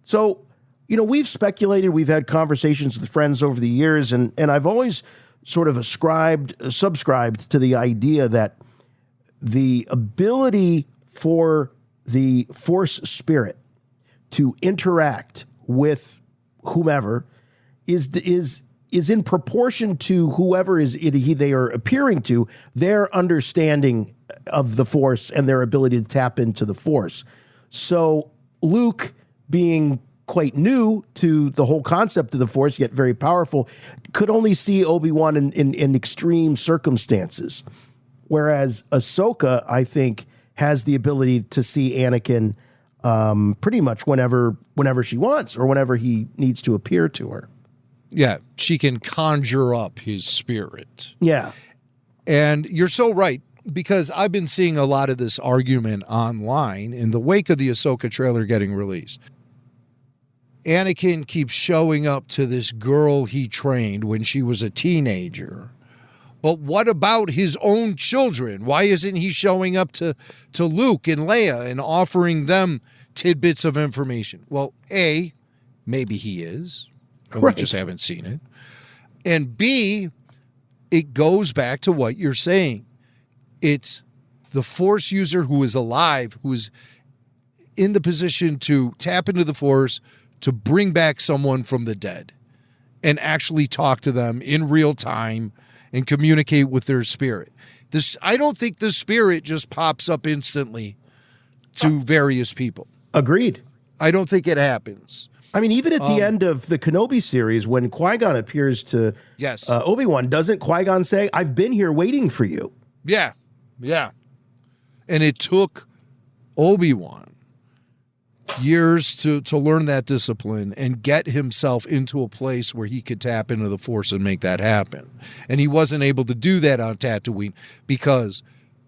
So, we've speculated, we've had conversations with friends over the years, and I've always sort of subscribed to the idea that the ability for the Force spirit to interact with whomever is in proportion to whoever they are appearing to, their understanding of the Force and their ability to tap into the Force. So Luke, being quite new to the whole concept of the Force, yet very powerful, could only see Obi-Wan in extreme circumstances. Whereas Ahsoka, I think, has the ability to see Anakin pretty much whenever she wants or whenever he needs to appear to her. Yeah, she can conjure up his spirit. Yeah. And you're so right, because I've been seeing a lot of this argument online in the wake of the Ahsoka trailer getting released. Anakin keeps showing up to this girl he trained when she was a teenager. But what about his own children? Why isn't he showing up to Luke and Leia and offering them tidbits of information? Well, A, maybe he is. Right. We just haven't seen it. And B, it goes back to what you're saying. It's the Force user who is alive, who is in the position to tap into the Force to bring back someone from the dead and actually talk to them in real time and communicate with their spirit. I don't think the spirit just pops up instantly to various people. Agreed. I don't think it happens. I mean, even at the end of the Kenobi series, when Qui-Gon appears to Obi-Wan, doesn't Qui-Gon say, "I've been here waiting for you"? Yeah, yeah. And it took Obi-Wan years to learn that discipline and get himself into a place where he could tap into the Force and make that happen. And he wasn't able to do that on Tatooine because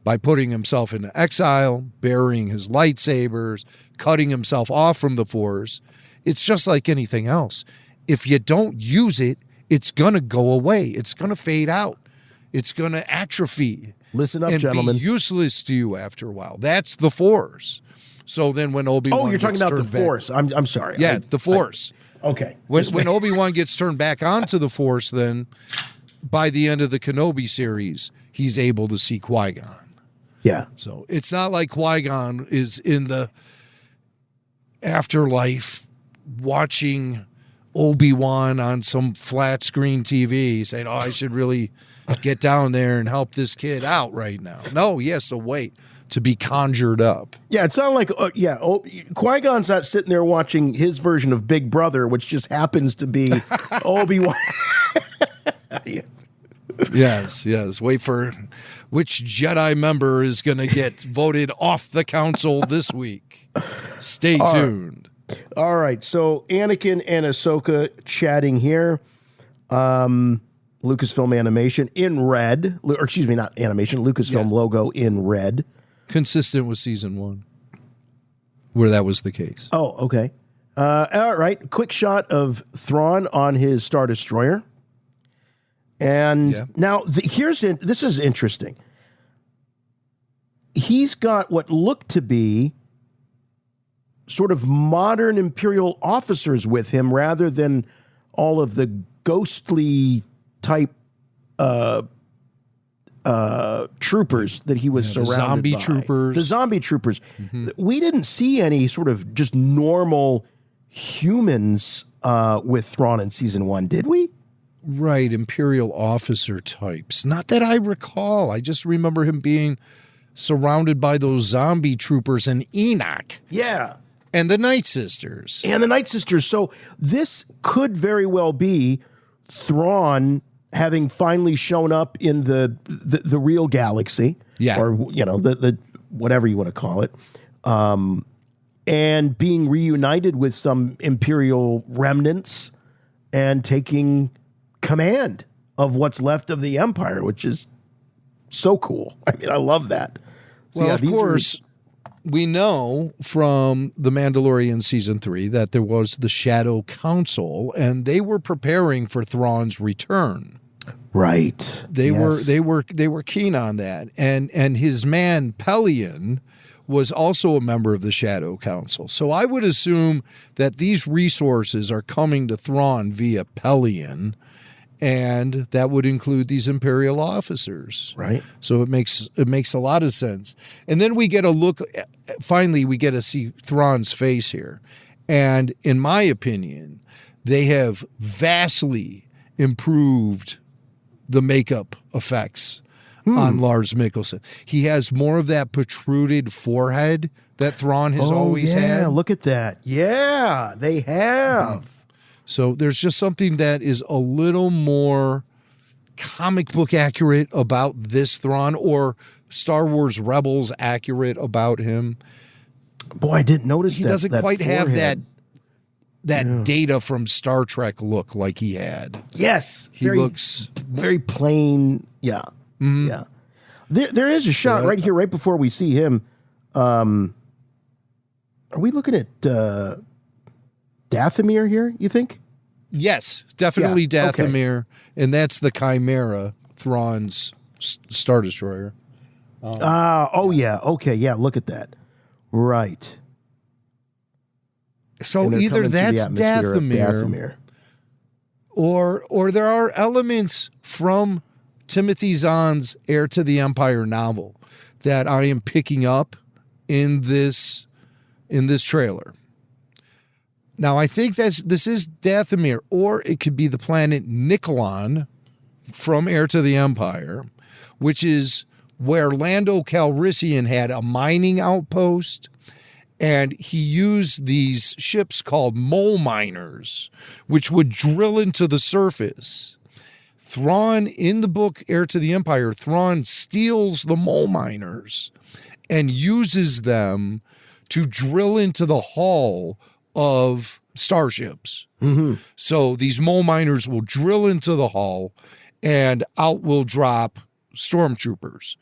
by putting himself into exile, burying his lightsabers, cutting himself off from the Force, it's just like anything else. If you don't use it, it's going to go away. It's going to fade out. It's going to atrophy. Listen up, and gentlemen. Be useless to you after a while. That's the Force. So then when Obi-Wan you're talking about the back, Force. I'm sorry. Yeah, the Force. Okay. When Obi-Wan gets turned back onto the Force, then by the end of the Kenobi series, he's able to see Qui-Gon. Yeah. So it's not like Qui-Gon is in the afterlife watching Obi-Wan on some flat screen TV saying, "Oh, I should really get down there and help this kid out right now." No, he has to wait to be conjured up. Yeah, it's not like, Qui-Gon's not sitting there watching his version of Big Brother, which just happens to be Obi-Wan. Yes. Wait for which Jedi member is going to get voted off the council this week. Stay tuned. All right, so Anakin and Ahsoka chatting here. Lucasfilm animation in red. Or excuse me, not animation. Lucasfilm logo in red. Consistent with season 1, where that was the case. Oh, okay. All right, quick shot of Thrawn on his Star Destroyer. And now this is interesting. He's got what looked to be sort of modern Imperial officers with him rather than all of the ghostly type troopers that he was surrounded zombie by. troopers. The zombie troopers. Mm-hmm. We didn't see any sort of just normal humans with Thrawn in season 1, did we? Right, Imperial officer types. Not that I recall. I just remember him being surrounded by those zombie troopers and Enoch. Yeah. And the Night Sisters. So this could very well be Thrawn having finally shown up in the real galaxy. Yeah. Or, the whatever you want to call it. And being reunited with some Imperial remnants and taking command of what's left of the Empire, which is so cool. I mean, I love that. So, well, of course, we know from The Mandalorian season 3 that there was the Shadow Council, and they were preparing for Thrawn's return. Right. They were keen on that, and his man Pelion was also a member of the Shadow Council. So I would assume that these resources are coming to Thrawn via Pelion. and that would include these Imperial officers. Right. So it makes a lot of sense. And then we get a look, finally we get to see Thrawn's face here. And in my opinion, they have vastly improved the makeup effects on Lars Mikkelsen. He has more of that protruded forehead that Thrawn has always had. Look at that. Yeah, they have. So there's just something that is a little more comic book accurate about this Thrawn, or Star Wars Rebels accurate about him. Boy, I didn't notice he that. Doesn't that quite have forehead. that Data from Star Trek look like he had. Yes. He looks very plain. Yeah. Yeah. There is a shot right here, right before we see him. Are we looking at Dathomir here, you think? Yes, definitely Yeah, okay. Dathomir. And that's the Chimera, Thrawn's Star Destroyer. Oh, yeah. Okay, yeah, look at that. Right. So And they're either coming through the that's atmosphere of Dathomir, or there are elements from Timothy Zahn's Heir to the Empire novel that I am picking up in this trailer. Now, I think this is Dathomir, or it could be the planet Nikolon from Heir to the Empire, which is where Lando Calrissian had a mining outpost, and he used these ships called mole miners, which would drill into the surface. Thrawn, in the book Heir to the Empire, Thrawn steals the mole miners and uses them to drill into the hull of starships. So these mole miners will drill into the hull, and out will drop stormtroopers.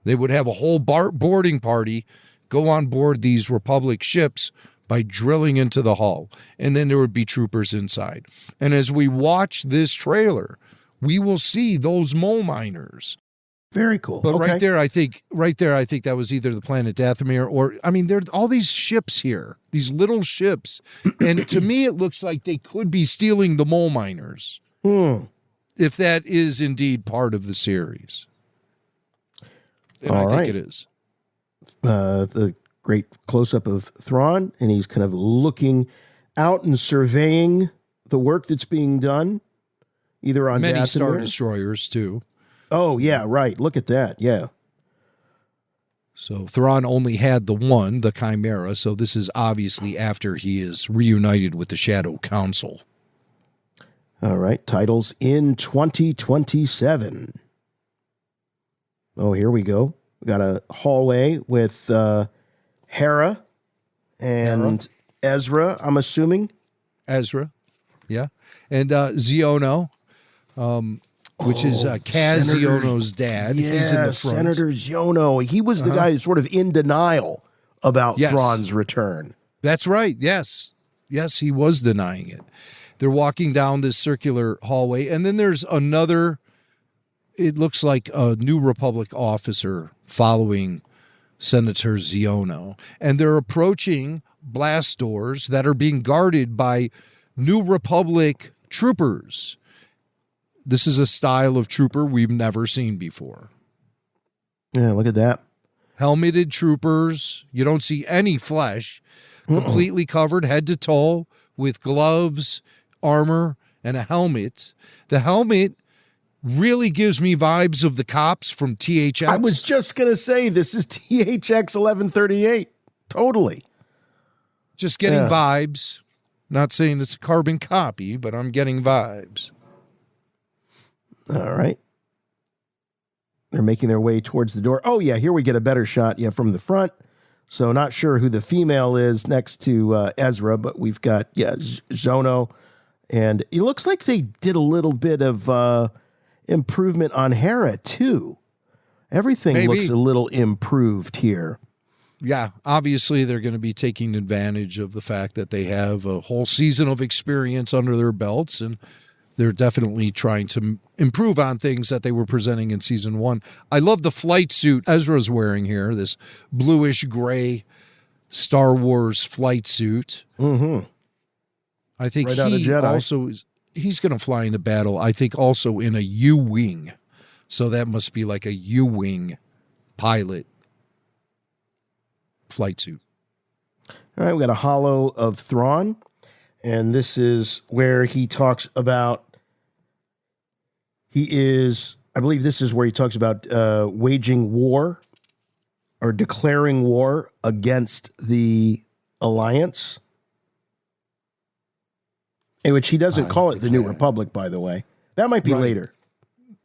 They would have a whole boarding party go on board these Republic ships by drilling into the hull, and then there would be troopers inside. And as we watch this trailer, we will see those mole miners. Very cool. But Okay. right there, I think that was either the planet Dathomir, or, I mean, there are all these ships here, these little ships. And to me, it looks like they could be stealing the mole miners. If that is indeed part of the series. And I think it is. The great close-up of Thrawn, and he's kind of looking out and surveying the work that's being done, either on Many Dathomir. Star Destroyers, too. Oh, yeah, right. Look at that. Yeah. So Thrawn only had the one, the Chimera, so this is obviously after he is reunited with the Shadow Council. All right. Titles in 2027. Oh, here we go. We got a hallway with Hera and Ezra, I'm assuming. Ezra, yeah. And Ziono, which is Kaz Ziono's dad. Yeah, He's in the front. Senator Ziono. He was the guy that's sort of in denial about Thrawn's return. That's right, yes. Yes, he was denying it. They're walking down this circular hallway, and then there's another, it looks like a New Republic officer following Senator Ziono. And they're approaching blast doors that are being guarded by New Republic troopers. This is a style of trooper we've never seen before. Yeah, look at that. Helmeted troopers. You don't see any flesh. Completely covered head to toe with gloves, armor, and a helmet. The helmet really gives me vibes of the cops from THX. I was just going to say, this is THX 1138. Totally. Just getting vibes. Not saying it's a carbon copy, but I'm getting vibes. All right. They're making their way towards the door. Oh, yeah, here we get a better shot, from the front. So not sure who the female is next to Ezra, but we've got, Zono. And it looks like they did a little bit of improvement on Hera, too. Everything looks a little improved here. Yeah, obviously they're going to be taking advantage of the fact that they have a whole season of experience under their belts, and they're definitely trying to improve on things that they were presenting in season 1. I love the flight suit Ezra's wearing here, this bluish gray Star Wars flight suit. Mm-hmm. I think Right out of Jedi. also is, he's going to fly into battle, I think, also in a U-wing. So that must be like a U-wing pilot flight suit. All right, we got a holo of Thrawn, and this is where he talks about, I believe this is where he talks about waging war or declaring war against the Alliance, in which he doesn't call it the New Republic, by the way. That might be later.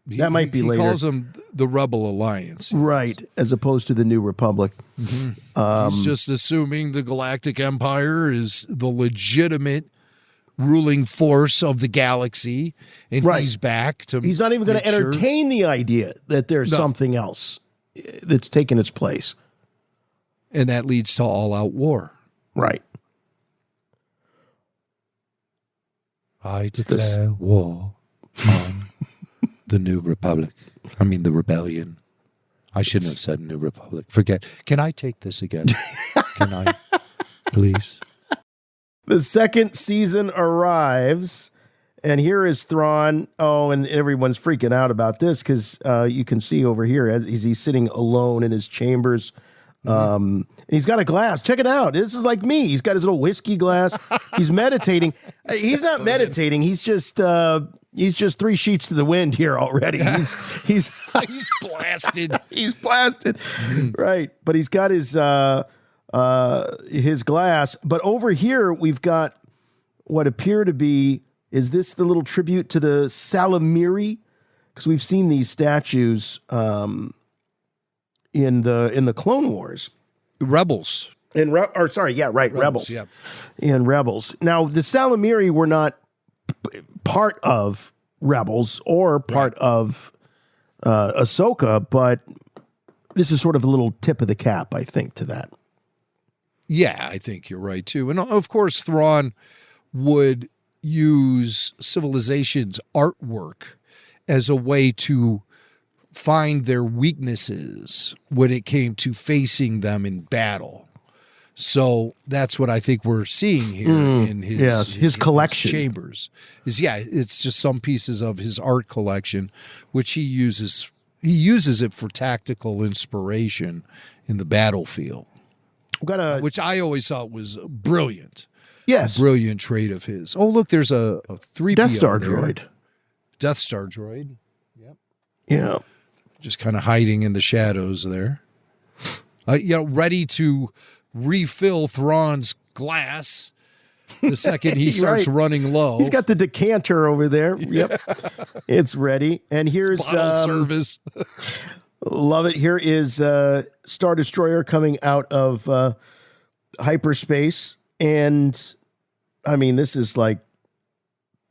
That might be later. He calls them the Rebel Alliance. Right, as opposed to the New Republic. Mm-hmm. He's just assuming the Galactic Empire is the legitimate ruling force of the galaxy, and he's back to. He's not even going to entertain the idea that there's something else that's taken its place, and that leads to all-out war. Right. I declare war on the New Republic. I mean, the rebellion. I shouldn't have said New Republic. Forget. Can I take this again? Can I, please? The second season arrives, and here is Thrawn. Oh, and everyone's freaking out about this because you can see over here as he's sitting alone in his chambers. He's got a glass. Check it out. This is like me. He's got his little whiskey glass. He's meditating. He's not meditating. He's just 3 sheets to the wind here already. He's blasted. He's blasted. Right. But he's got his glass. But over here we've got what appear to be, is this the little tribute to the Salamiri? Because we've seen these statues in the Clone Wars. Rebels. Rebels. Yeah. In Rebels. Now, the Salamiri were not part of Rebels or part of Ahsoka, but this is sort of a little tip of the cap, I think, to that. Yeah, I think you're right, too. And, of course, Thrawn would use Civilization's artwork as a way to find their weaknesses when it came to facing them in battle. So that's what I think we're seeing here in his collection. His chambers. It's just some pieces of his art collection, which he uses it for tactical inspiration in the battlefield. Which I always thought was brilliant. Yes. A brilliant trait of his. Oh, look, there's a 3PO Death Star there. droid. Death Star droid. Yep. Yeah. Just kind of hiding in the shadows there. Ready to refill Thrawn's glass the second he starts running low. He's got the decanter over there. Yep. It's ready. And here's bottle service. Love it. Here is Star Destroyer coming out of hyperspace. And I mean, this is like,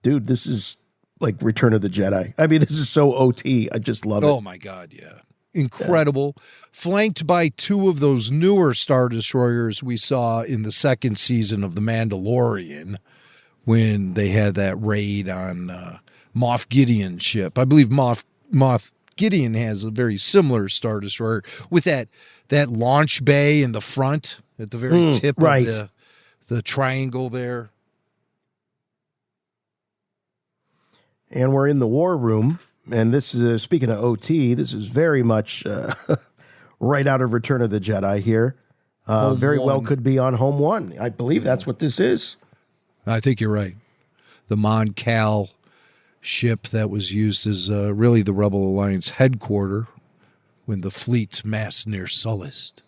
dude, this is like Return of the Jedi. I mean, this is so OT. I just love it. Oh my God, yeah. Incredible. Flanked by 2 of those newer Star Destroyers we saw in the second season of The Mandalorian when they had that raid on Moff Gideon's ship. I believe Moff Gideon has a very similar Star Destroyer with that launch bay in the front at the very tip of the triangle there. And we're in the war room. And this is, speaking of OT, this is very much right out of Return of the Jedi here. Very well could be on Home One. I believe that's what this is. I think you're right. The Mon Cal ship that was used as really the Rebel Alliance headquarters when the fleet massed near Sullust.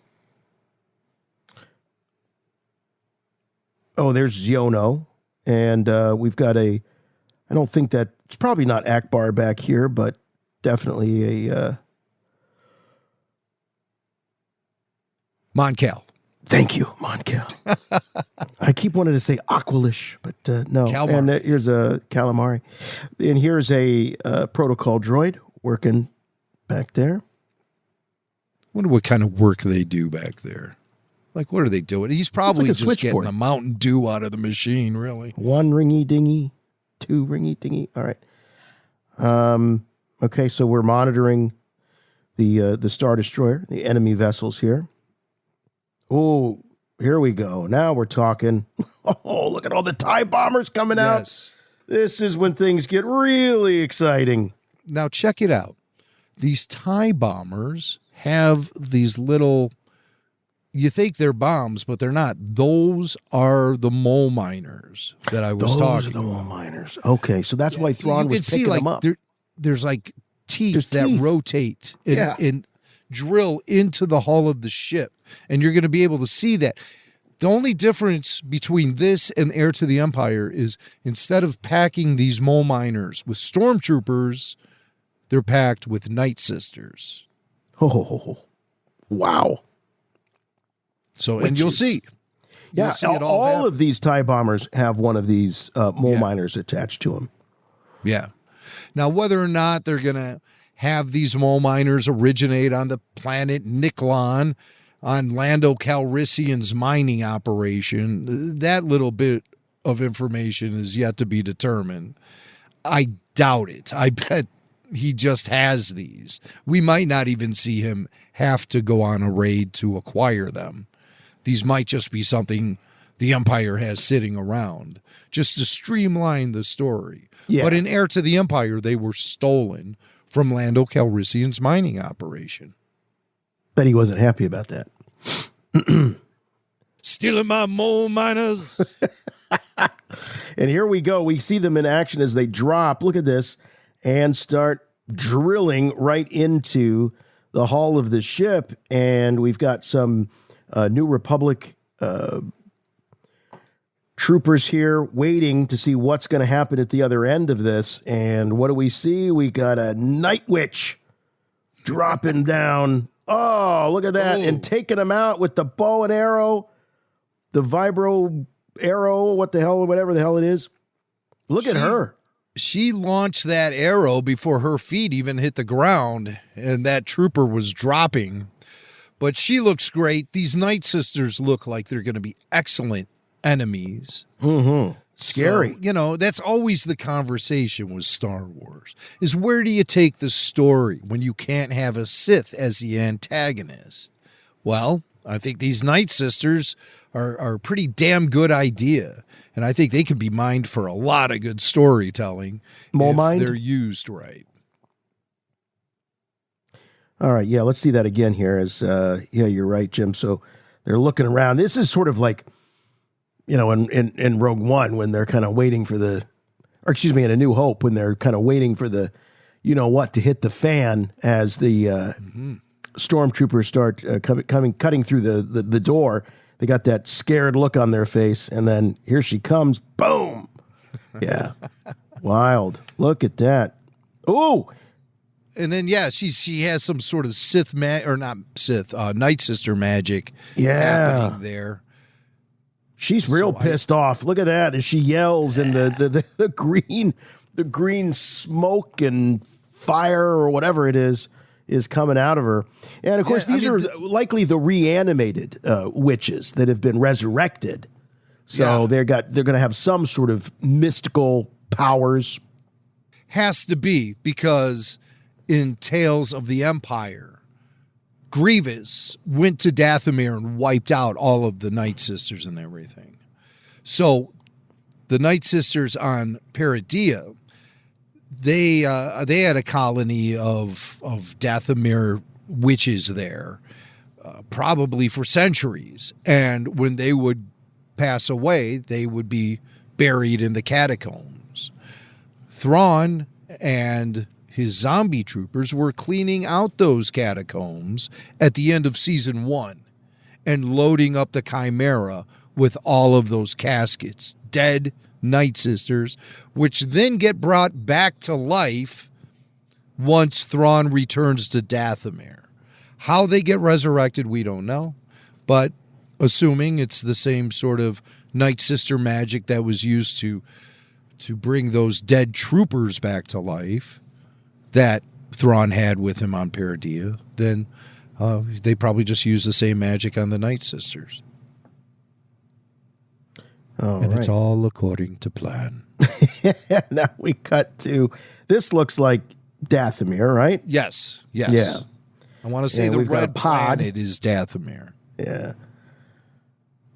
Oh, there's Ziono. And we've got I don't think that, it's probably not Akbar back here, but definitely a... Mon Cal. Thank you, Mon Cal. I keep wanting to say Aqualish, but no. Calamari. And here's a calamari. And here's a protocol droid working back there. Wonder what kind of work they do back there. Like, what are they doing? He's probably like just getting a Mountain Dew out of the machine, really. 1 ringy dingy, 2 ringy dingy. All right. Okay, so we're monitoring the Star Destroyer, the enemy vessels here. Oh, here we go. Now we're talking. Oh, look at all the TIE bombers coming out. This is when things get really exciting. Now, check it out. These TIE bombers have these little, you think they're bombs, but they're not. Those are the mole miners that I was talking about. Those are the mole miners. Okay, so that's why Thrawn was picking them up. There's like teeth that rotate and drill into the hull of the ship, and you're going to be able to see that. The only difference between this and Heir to the Empire is instead of packing these mole miners with stormtroopers, they're packed with Night Sisters. Oh, wow. So, and you'll see. Yeah, see it all of these TIE bombers have one of these mole miners attached to them. Yeah. Now, whether or not they're going to have these mole miners originate on the planet Niklon, on Lando Calrissian's mining operation, that little bit of information is yet to be determined. I doubt it. I bet he just has these. We might not even see him have to go on a raid to acquire them. These might just be something the Empire has sitting around just to streamline the story. Yeah. But in Heir to the Empire, they were stolen from Lando Calrissian's mining operation. Bet he wasn't happy about that. Stealing my mole miners. And here we go. We see them in action as they drop. Look at this. And start drilling right into the hull of the ship. And we've got some New Republic troopers here waiting to see what's going to happen at the other end of this. And what do we see? We got a Night Witch dropping down. Oh, look at that. And taking them out with the bow and arrow, the vibro arrow, whatever the hell it is. Look at her. She launched that arrow before her feet even hit the ground, and that trooper was dropping. But she looks great. These Night Sisters look like they're going to be excellent enemies. Mm-hmm. Scary. So, that's always the conversation with Star Wars, is where do you take the story when you can't have a Sith as the antagonist? Well, I think these Night Sisters are a pretty damn good idea. And I think they could be mined for a lot of good storytelling if they're used right. All right, yeah, let's see that again here. You're right, Jim. So they're looking around. This is sort of like, in Rogue One when they're kind of waiting for in A New Hope when they're kind of waiting for the, to hit the fan as the stormtroopers start cutting through the door. They got that scared look on their face, and then here she comes. Boom. Yeah. Wild. Look at that. Oh. And then, she has some sort of Night Sister magic happening there. She's real pissed off. Look at that as she yells, and the green smoke and fire or whatever it is coming out of her. And of course, these are likely the reanimated witches that have been resurrected. So they're going to have some sort of mystical powers. Has to be, because in Tales of the Empire, Grievous went to Dathomir and wiped out all of the Night Sisters and everything. So the Night Sisters on Peridea, they had a colony of Dathomir witches there, probably for centuries. And when they would pass away, they would be buried in the catacombs. Thrawn and his zombie troopers were cleaning out those catacombs at the end of season 1 and loading up the Chimera with all of those caskets, dead Night Sisters, which then get brought back to life once Thrawn returns to Dathomir. How they get resurrected, we don't know, but assuming it's the same sort of Night Sister magic that was used to bring those dead troopers back to life that Thrawn had with him on Peridea, then they probably just use the same magic on the Night Sisters. It's all according to plan. Now we cut to, this looks like Dathomir, right? Yes. Yeah. I want to say the red pod is Dathomir. Yeah.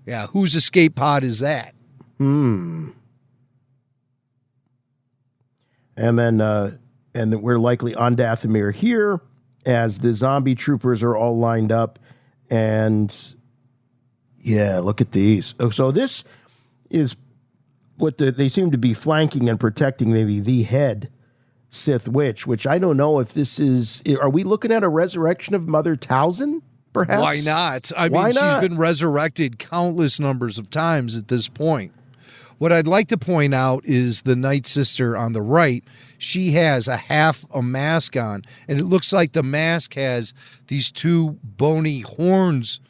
Yeah, whose escape pod is that? And then we're likely on Dathomir here as the zombie troopers are all lined up. And yeah, look at these. Oh, so this is what they seem to be flanking and protecting maybe the head Sith witch, which I don't know if this is, are we looking at a resurrection of Mother Talzin, perhaps? Why not? I mean, she's been resurrected countless numbers of times at this point. What I'd like to point out is the Night Sister on the right. She has a mask on, and it looks like the mask has these two bony horns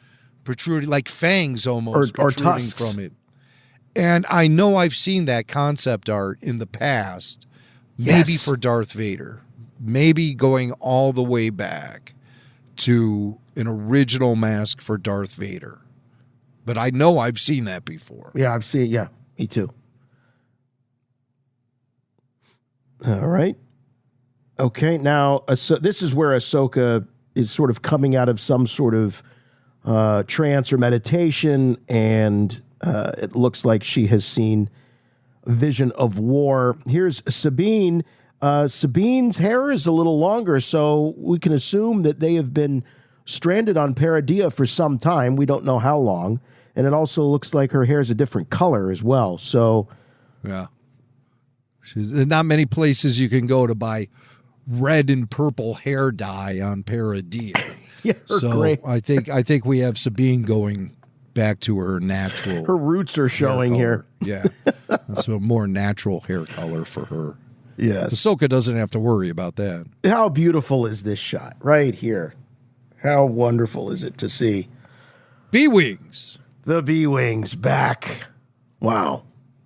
protruding, like fangs almost, or protruding tusks from it. And I know I've seen that concept art in the past, maybe for Darth Vader, maybe going all the way back to an original mask for Darth Vader. But I know I've seen that before. Yeah, I've seen it. Yeah, me too. All right. Okay, now this is where Ahsoka is sort of coming out of some sort of trance or meditation, and it looks like she has seen a vision of war. Here's Sabine. Sabine's hair is a little longer, so we can assume that they have been stranded on Paradia for some time. We don't know how long. And it also looks like her hair is a different color as well. So, yeah. There's not many places you can go to buy red and purple hair dye on Paradia. Yeah, so gray. I think we have Sabine going back to her natural. Her roots are showing here. Yeah, that's a more natural hair color for her. Yes, Ahsoka doesn't have to worry about that. How beautiful is this shot right here? How wonderful is it to see B-Wings? The B-Wings back. Wow,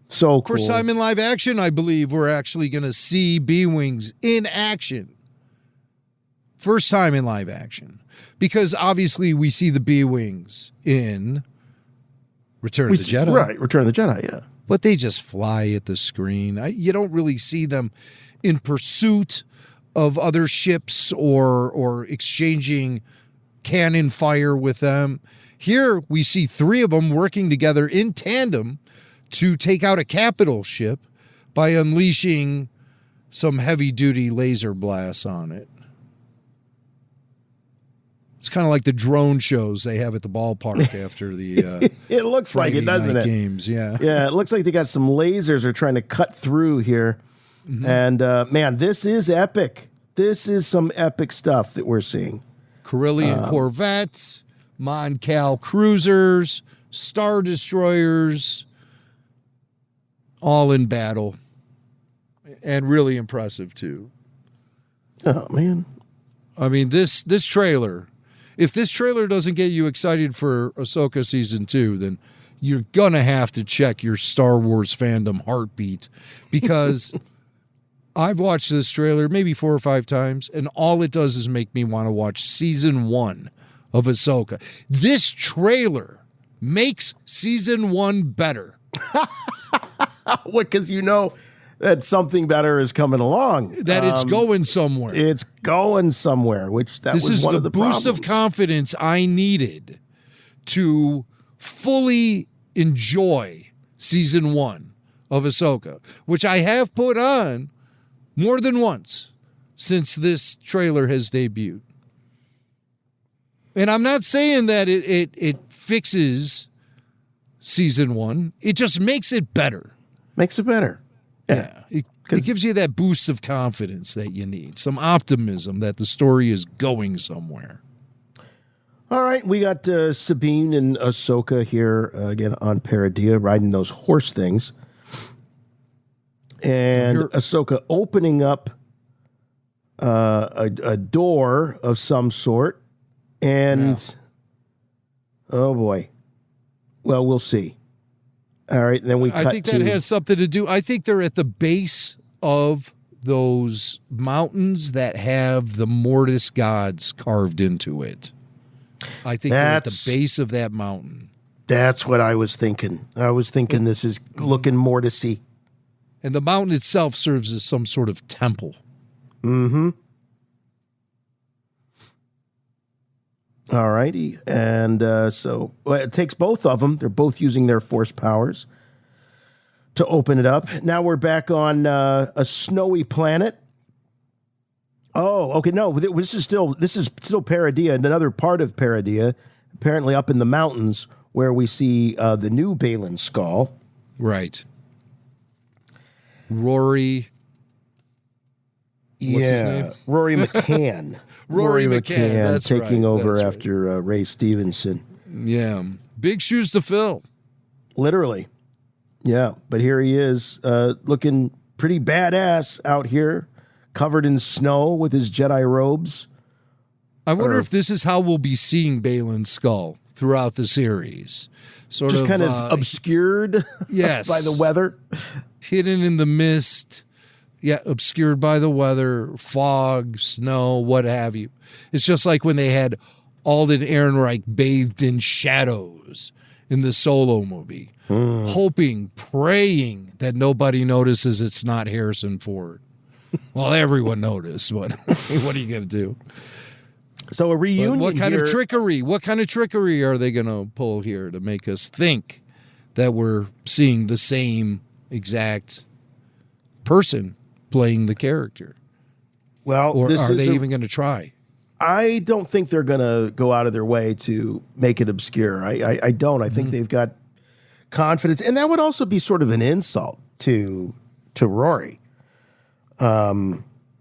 so cool. First time in live action, I believe we're actually going to see B-Wings in action. First time in live action. Because obviously we see the B-Wings in Return of the Jedi. Right, Return of the Jedi, yeah. But they just fly at the screen. You don't really see them in pursuit of other ships or exchanging cannon fire with them. Here we see three of them working together in tandem to take out a capital ship by unleashing some heavy-duty laser blasts on it. It's kind of like the drone shows they have at the ballpark after the it looks like it, doesn't it? Games, yeah. Yeah, it looks like they got some lasers are trying to cut through here. Mm-hmm. And man, this is epic. This is some epic stuff that we're seeing. Corellian corvettes, Mon Cal cruisers, Star Destroyers, all in battle. And really impressive, too. Oh, man. I mean, this trailer, if this trailer doesn't get you excited for Ahsoka Season 2, then you're going to have to check your Star Wars fandom heartbeat, because I've watched this trailer maybe 4 or 5 times, and all it does is make me want to watch Season 1 of Ahsoka. This trailer makes Season 1 better. What? Because you know that something better is coming along. That it's going somewhere. It's going somewhere, which this was is one the of the boost problems. of confidence I needed to fully enjoy Season 1 of Ahsoka, which I have put on more than once since this trailer has debuted. And I'm not saying that it fixes Season 1. It just makes it better. Makes it better. Yeah. It gives you that boost of confidence that you need, some optimism that the story is going somewhere. All right, we got Sabine and Ahsoka here again on Paradia riding those horse things. And Ahsoka opening up a door of some sort. And, oh boy. Well, we'll see. All right, then we cut I think that has something to do. I think they're at the base of those mountains that have the Mortis gods carved into it. I think they're at the base of that mountain. That's what I was thinking. I was thinking this is looking Mortis-y. And the mountain itself serves as some sort of temple. Mm-hmm. All righty. And so it takes both of them. They're both using their force powers to open it up. Now we're back on a snowy planet. Oh, okay. No, this is still Paradis, another part of Paradis, apparently up in the mountains where we see the new Balin skull. Right. Rory. What's his name? Rory McCann. Rory McCann. That's taking right. over That's after Ray Stevenson. Yeah. Big shoes to fill. Literally. Yeah. But here he is looking pretty badass out here, covered in snow with his Jedi robes. I wonder if this is how we'll be seeing Balin's skull throughout the series. Just kind of obscured yes. by the weather. Hidden in the mist. Yeah, obscured by the weather, fog, snow, what have you. It's just like when they had Alden Ehrenreich bathed in shadows in the Solo movie, hoping, praying that nobody notices it's not Harrison Ford. Well, everyone noticed. What are you going to do? So a reunion. What kind here, of trickery? What kind of trickery are they going to pull here to make us think that we're seeing the same exact person playing the character? Well, or are they even going to try? I don't think they're going to go out of their way to make it obscure. I don't. I think they've got confidence, and that would also be sort of an insult to Rory. Yeah,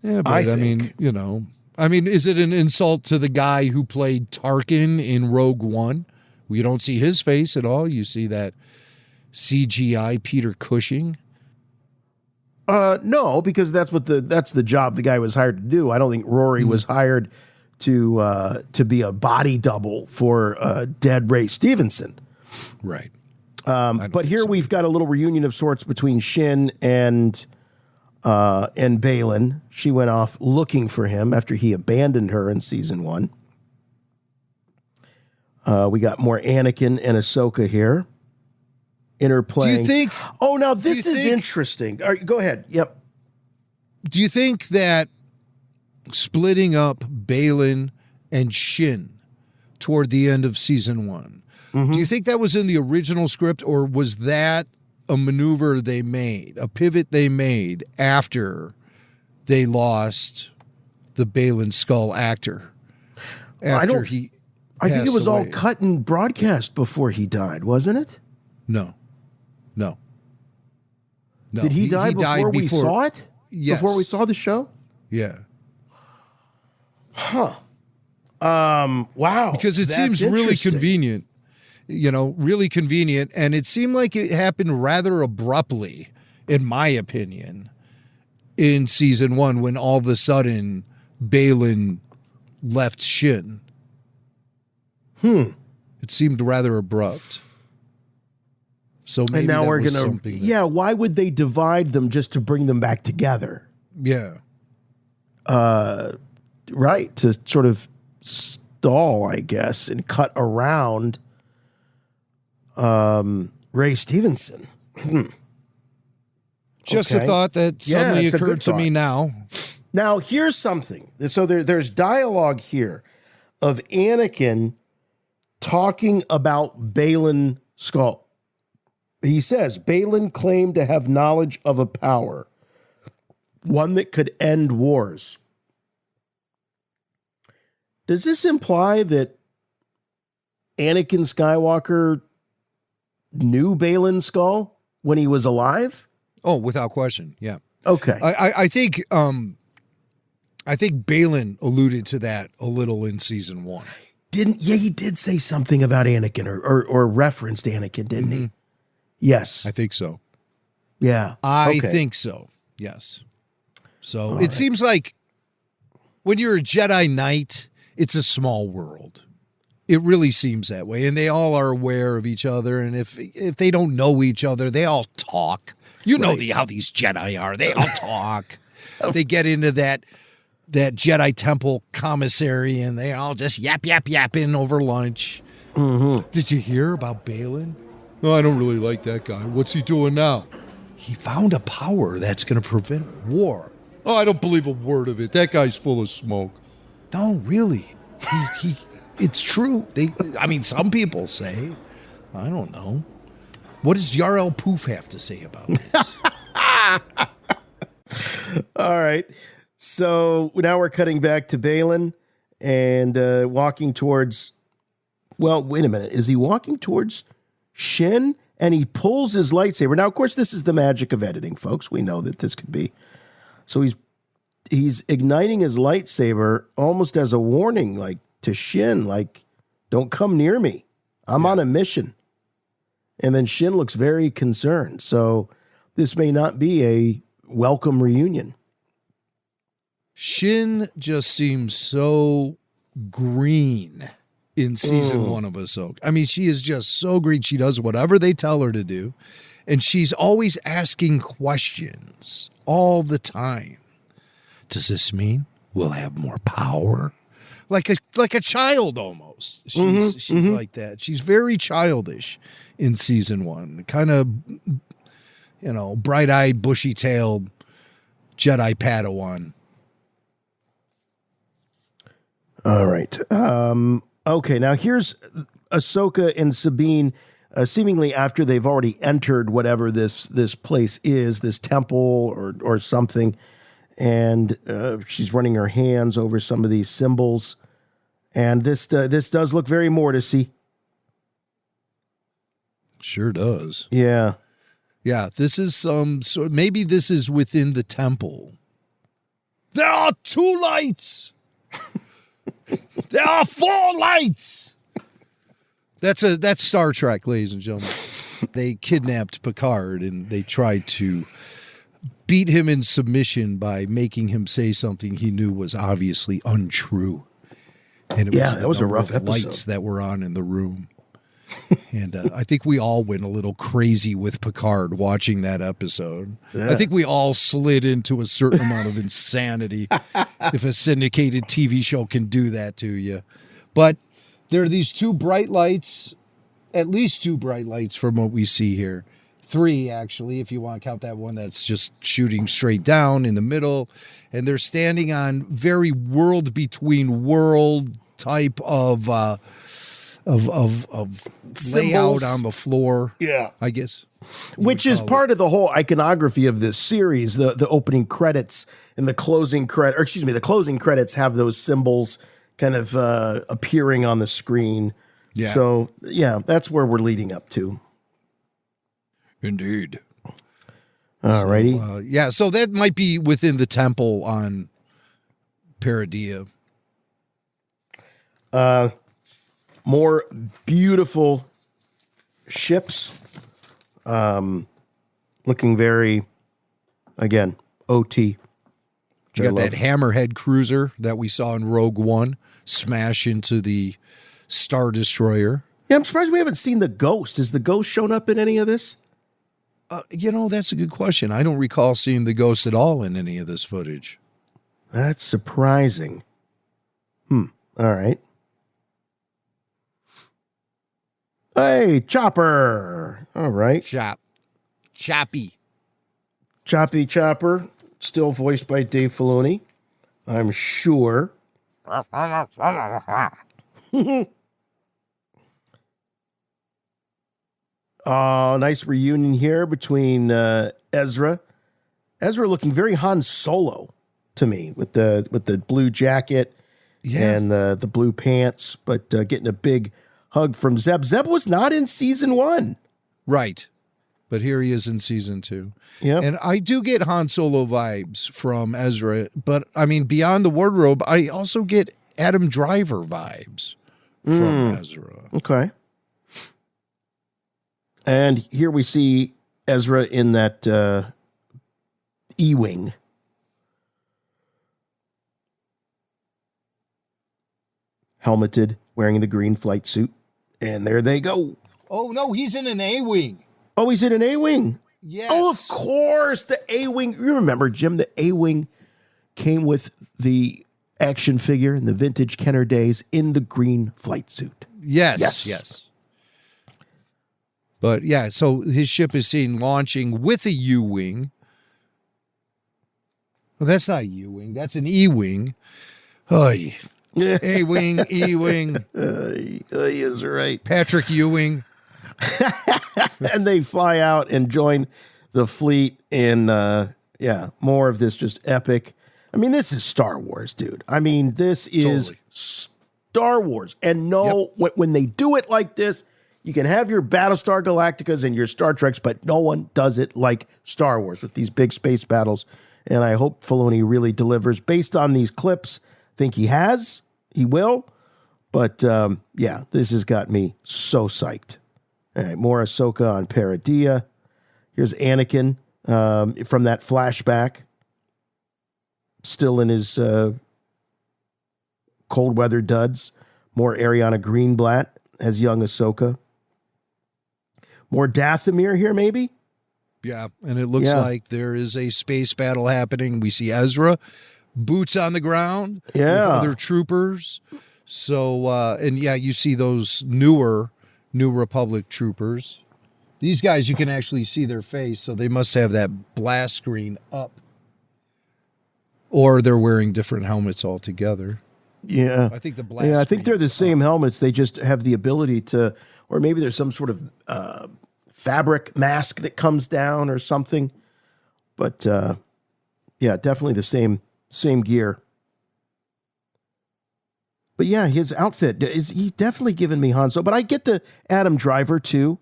but I mean, you know, is it an insult to the guy who played Tarkin in Rogue One? You don't see his face at all. You see that CGI Peter Cushing. No, because that's the job the guy was hired to do. I don't think Rory was hired to be a body double for dead Ray Stevenson. Right. But here we've got a little reunion of sorts between Shin and Balin. She went off looking for him after he abandoned her in season 1. We got more Anakin and Ahsoka here. Interplaying. Do you think? Oh, now this is interesting. All right, go ahead. Yep. Do you think that splitting up Balin and Shin toward the end of season 1, do you think that was in the original script, or was that a maneuver they made, a pivot they made after they lost the Balin skull actor? I think it was all cut and broadcast before he died, wasn't it? No. Did he die before we saw it? Yes. Before we saw the show? Yeah. Huh. Wow. Because it seems really convenient, and it seemed like it happened rather abruptly, in my opinion, in season 1 when all of a sudden Balin left Shin. It seemed rather abrupt. So maybe now we're going to. Yeah, why would they divide them just to bring them back together? Yeah. Right, to sort of stall, I guess, and cut around Ray Stevenson. Just a thought that suddenly occurred to me now. Now, here's something. So there's dialogue here of Anakin talking about Balin skull. He says, Balin claimed to have knowledge of a power, one that could end wars. Does this imply that Anakin Skywalker knew Balin's skull when he was alive? Oh, without question, yeah. Okay. I think Balin alluded to that a little in season 1. He did say something about Anakin or referenced Anakin, didn't he? Yes. I think so. Yeah. I think so. Yes. So it seems like when you're a Jedi Knight, it's a small world. It really seems that way. And they all are aware of each other. And if they don't know each other, they all talk. You know how these Jedi are. They all talk. They get into that Jedi Temple commissary and they all just yapping over lunch. Did you hear about Balin? No, I don't really like that guy. What's he doing now? He found a power that's going to prevent war. Oh, I don't believe a word of it. That guy's full of smoke. No, really. It's true. Some people say. I don't know. What does Yarl Poof have to say about this? All right. So now we're cutting back to Balin and walking towards. Well, wait a minute. Is he walking towards Shin? And he pulls his lightsaber. Now, of course, this is the magic of editing, folks. We know that this could be. So he's igniting his lightsaber almost as a warning, like to Shin, like, don't come near me. I'm on a mission. And then Shin looks very concerned. So this may not be a welcome reunion. Shin just seems so green in season 1 of Ahsoka. I mean, she is just so green. She does whatever they tell her to do. And she's always asking questions all the time. Does this mean we'll have more power? Like a child almost. She's like that. She's very childish in season 1. Kind of, bright-eyed, bushy-tailed Jedi Padawan. All right. Okay, now here's Ahsoka and Sabine, seemingly after they've already entered whatever this place is, this temple or something, and she's running her hands over some of these symbols, and this does look very Mortis-y. Sure does. Yeah. Yeah, this is so maybe this is within the temple. There are 2 lights. There are 4 lights. That's Star Trek, ladies and gentlemen. They kidnapped Picard and they tried to beat him in submission by making him say something he knew was obviously untrue. And it that was a rough episode. Lights that were on in the room. And I think we all went a little crazy with Picard watching that episode. Yeah. I think we all slid into a certain amount of insanity if a syndicated TV show can do that to you. But there are these 2 bright lights, at least 2 bright lights from what we see here. 3, actually, if you want to count that one that's just shooting straight down in the middle. And they're standing on very world between world type of layout on the floor. Yeah. I guess. Which is part of the whole iconography of this series, the opening credits and the closing the closing credits have those symbols kind of appearing on the screen. Yeah. So, yeah, that's where we're leading up to. Indeed. All righty. So that might be within the temple on Paradia. More beautiful ships. Looking very, again, OT. You got that Hammerhead cruiser that we saw in Rogue One smash into the Star Destroyer. Yeah, I'm surprised we haven't seen the Ghost. Has the Ghost shown up in any of this? That's a good question. I don't recall seeing the Ghost at all in any of this footage. That's surprising. All right. Hey, Chopper. All right. Choppy Chopper, still voiced by Dave Filoni, I'm sure. Nice reunion here between Ezra. Ezra looking very Han Solo to me with the blue jacket and the blue pants, but getting a big hug from Zeb. Zeb was not in season 1. Right. But here he is in season 2. Yeah. And I do get Han Solo vibes from Ezra, but I mean, beyond the wardrobe, I also get Adam Driver vibes from Ezra. Okay. And here we see Ezra in that E-Wing. Helmeted, wearing the green flight suit. And there they go. Oh, no, he's in an A-Wing. Oh, he's in an A-Wing? Yes. Oh, of course, the A-Wing. You remember, Jim, the A-Wing came with the action figure in the vintage Kenner days in the green flight suit. Yes. But yeah, so his ship is seen launching with a U-Wing. Well, that's not a U-Wing. That's an E-Wing. Oy. A-Wing, E-Wing. He is right. Patrick Ewing. and they fly out and join the fleet in, more of this just epic. I mean, this is Star Wars, dude. I mean, this is Star Wars. And when they do it like this, you can have your Battlestar Galacticas and your Star Treks, but no one does it like Star Wars with these big space battles. And I hope Filoni really delivers based on these clips. I think he has. He will. But, this has got me so psyched. All right, more Ahsoka on Paradia. Here's Anakin from that flashback. Still in his cold weather duds. More Ariana Greenblatt as young Ahsoka. More Dathomir here, maybe? Yeah, and it looks like there is a space battle happening. We see Ezra, boots on the ground with other troopers. So, you see those New Republic troopers. These guys, you can actually see their face, so they must have that blast screen up. Or they're wearing different helmets altogether. Yeah. I think the blast I think they're the same helmets. They just have the ability to, or maybe there's some sort of fabric mask that comes down or something. But, definitely the same gear. But his outfit he's definitely given me Han Solo. But I get the Adam Driver too.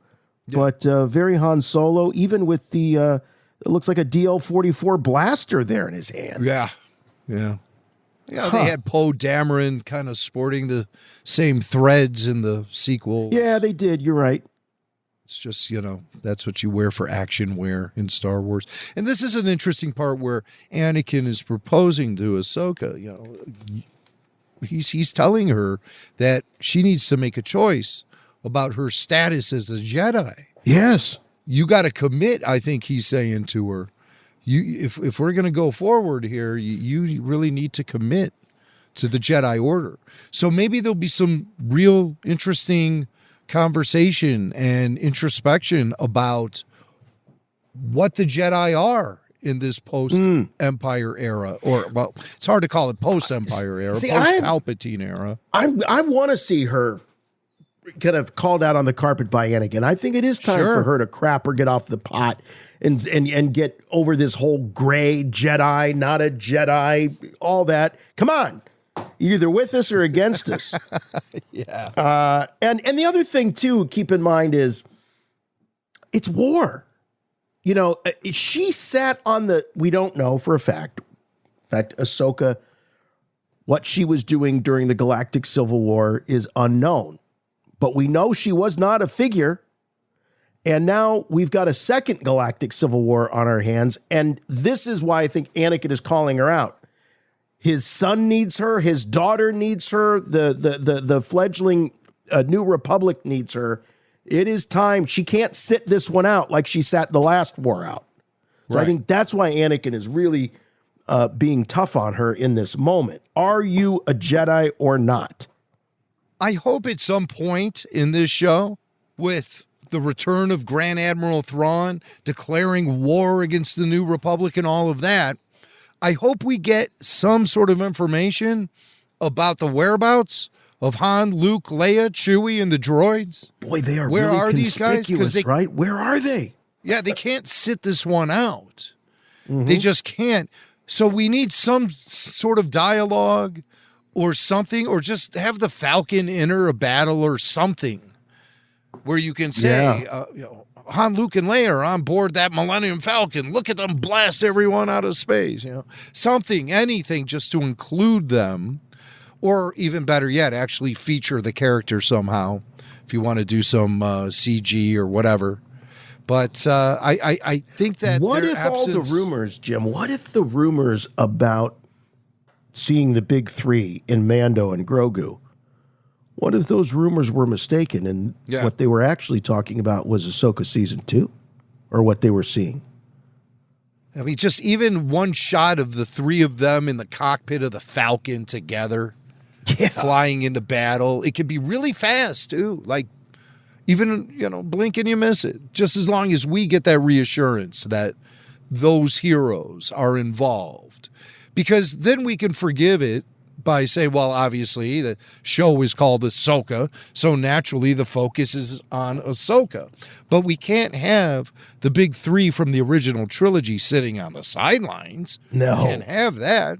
Yeah. But very Han Solo, even with the it looks like a DL-44 blaster there in his hand. Yeah. Yeah, they had Poe Dameron kind of sporting the same threads in the sequel. Yeah, they did. You're right. It's just, that's what you wear for action wear in Star Wars. And this is an interesting part where Anakin is proposing to Ahsoka. He's telling her that she needs to make a choice about her status as a Jedi. Yes. You got to commit, I think he's saying to her. If we're going to go forward here, you really need to commit to the Jedi Order. So maybe there'll be some real interesting conversation and introspection about what the Jedi are in this post-Empire era. Or, well, it's hard to call it post-Empire era, post-Palpatine era. I want to see her kind of called out on the carpet by Anakin. I think it is time for her to crap or get off the pot and get over this whole gray Jedi, not a Jedi, all that. Come on. You're either with us or against us. Yeah. And the other thing, too, keep in mind is it's war. She sat on we don't know for a fact. In fact, Ahsoka, what she was doing during the Galactic Civil War is unknown. But we know she was not a figure. And now we've got a second Galactic Civil War on our hands. And this is why I think Anakin is calling her out. His son needs her. His daughter needs her. The fledgling New Republic needs her. It is time. She can't sit this one out like she sat the last war out. So I think that's why Anakin is really being tough on her in this moment. Are you a Jedi or not? I hope at some point in this show, with the return of Grand Admiral Thrawn declaring war against the New Republic and all of that, I hope we get some sort of information about the whereabouts of Han, Luke, Leia, Chewie, and the droids. Boy, they are Where really are these guys? Right? Where are they? Yeah, they can't sit this one out. Mm-hmm. They just can't. So we need some sort of dialogue or something, or just have the Falcon enter a battle or something where you can say, Han, Luke, and Leia are on board that Millennium Falcon. Look at them blast everyone out of space. Something, anything, just to include them, or even better yet, actually feature the character somehow. If you want to do some CG or whatever. But I think that what if all the rumors, Jim? What if the rumors about seeing the big three in Mando and Grogu, what if those rumors were mistaken and what they were actually talking about was Ahsoka Season 2? Or what they were seeing? I mean, just even one shot of the three of them in the cockpit of the Falcon together, flying into battle. It could be really fast, too. Like, even, blink and you miss it. Just as long as we get that reassurance that those heroes are involved. Because then we can forgive it by saying, well, obviously the show is called Ahsoka, so naturally the focus is on Ahsoka. But we can't have the big three from the original trilogy sitting on the sidelines. No. Can't have that.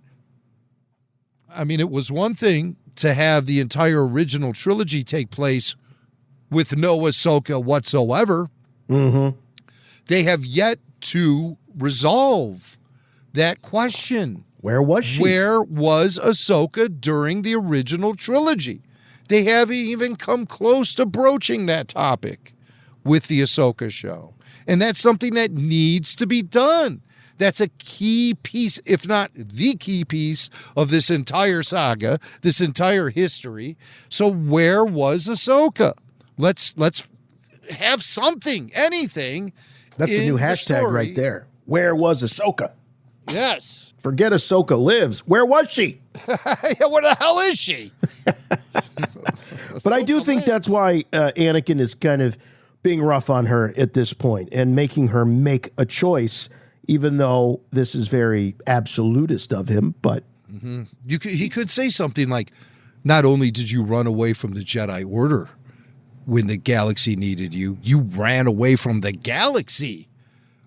I mean, it was one thing to have the entire original trilogy take place with no Ahsoka whatsoever. Mm-hmm. They have yet to resolve that question. Where was she? Where was Ahsoka during the original trilogy? They haven't even come close to broaching that topic with the Ahsoka show. And that's something that needs to be done. That's a key piece, if not the key piece, of this entire saga, this entire history. So where was Ahsoka? Let's have something, anything. That's a new hashtag right there. Where was Ahsoka? Yes. Forget Ahsoka lives. Where was she? Where the hell is she? But I do think that's why Anakin is kind of being rough on her at this point and making her make a choice, even though this is very absolutist of him. But he could say something like, not only did you run away from the Jedi Order when the galaxy needed you, you ran away from the galaxy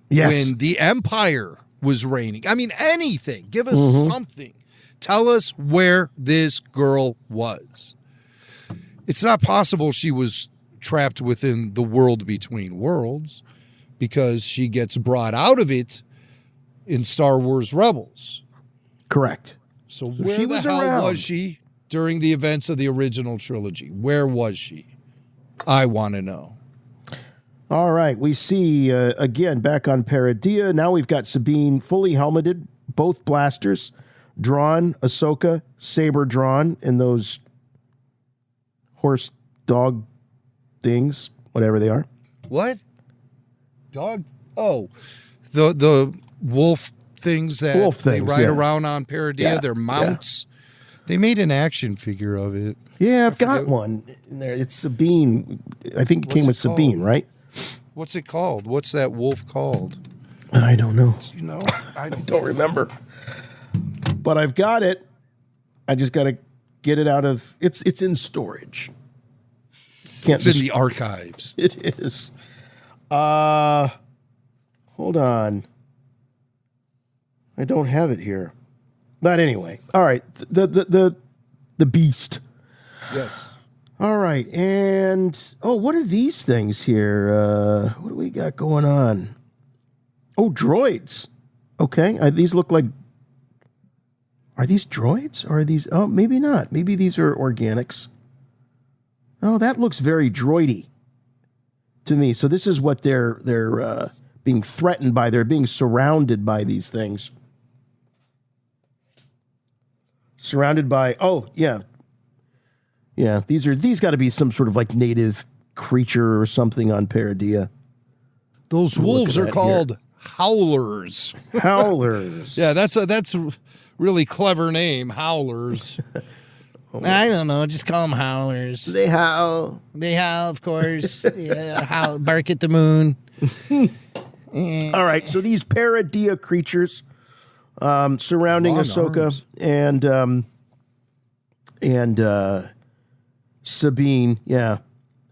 when the Empire was reigning. I mean, anything. Give us something. Tell us where this girl was. It's not possible she was trapped within the world between worlds, because she gets brought out of it in Star Wars Rebels. Correct. So where the hell was she during the events of the original trilogy? Where was she? I want to know. All right, we see, again, back on Paradia. Now we've got Sabine fully helmeted, both blasters, drawn, Ahsoka, saber drawn, and those horse dog things, whatever they are. What? Dog? Oh, the wolf things that they ride around on Paradia, their mounts. Yeah. They made an action figure of it. Yeah, I've got one in there. It's Sabine. I think it came with Sabine, right? What's it called? What's that wolf called? I don't know. You know? I don't remember. But I've got it. I just got to get it out of... It's in storage. It's in the archives. It is. Hold on. I don't have it here. But anyway. All right. The beast. Yes. All right, and what are these things here? What do we got going on? Oh, droids. Okay, these look like. Are these droids or are these? Oh, maybe not. Maybe these are organics. Oh, that looks very droidy to me. So this is what they're being threatened by. They're being surrounded by these things. Surrounded by. Oh, yeah. Yeah, these got to be some sort of like native creature or something on Paradia. Those wolves are called howlers. Howlers. Yeah, that's a really clever name, howlers. I don't know, just call them howlers. They howl. They howl, of course. Yeah, howl, bark at the moon. All right, so these Paradia creatures surrounding Ahsoka and Sabine, yeah.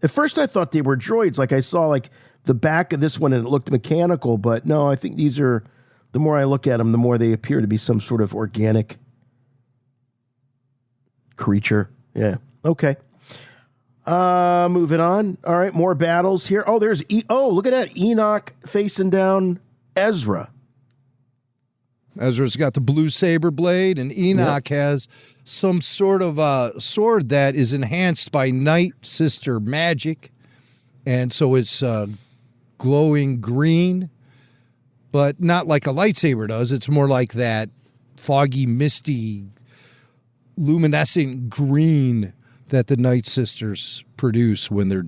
At first I thought they were droids. Like I saw like the back of this one and it looked mechanical, but no, I think these are, the more I look at them, the more they appear to be some sort of organic creature. Yeah. Okay. Moving on. All right, more battles here. Oh, there's look at that. Enoch facing down Ezra. Ezra's got the blue saber blade, and Enoch has some sort of sword that is enhanced by Night Sister magic. And so it's glowing green, but not like a lightsaber does. It's more like that foggy, misty, luminescent green that the Night Sisters produce when they're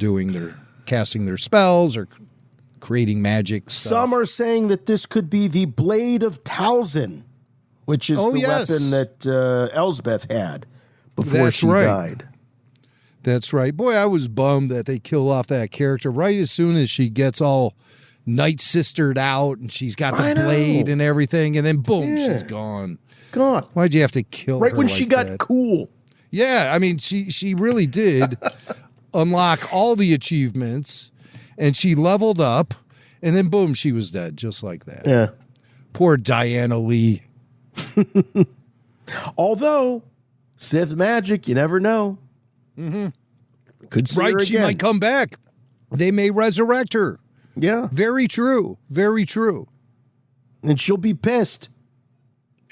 casting their spells or creating magic stuff. Some are saying that this could be the Blade of Talzin, which is weapon that Elsbeth had before she died. That's right. Boy, I was bummed that they kill off that character right as soon as she gets all Night Sistered out and she's got the blade and everything, and then boom, she's gone. God. Why'd you have to kill her Right when like she got that? cool. Yeah, I mean, she really did unlock all the achievements, and she leveled up, and then boom, she was dead, just like that. Yeah. Poor Diana Lee. Although, Sith magic, you never know. Mm-hmm. Could see her Right, she again. might come back. They may resurrect her. Yeah. Very true. Very true. And she'll be pissed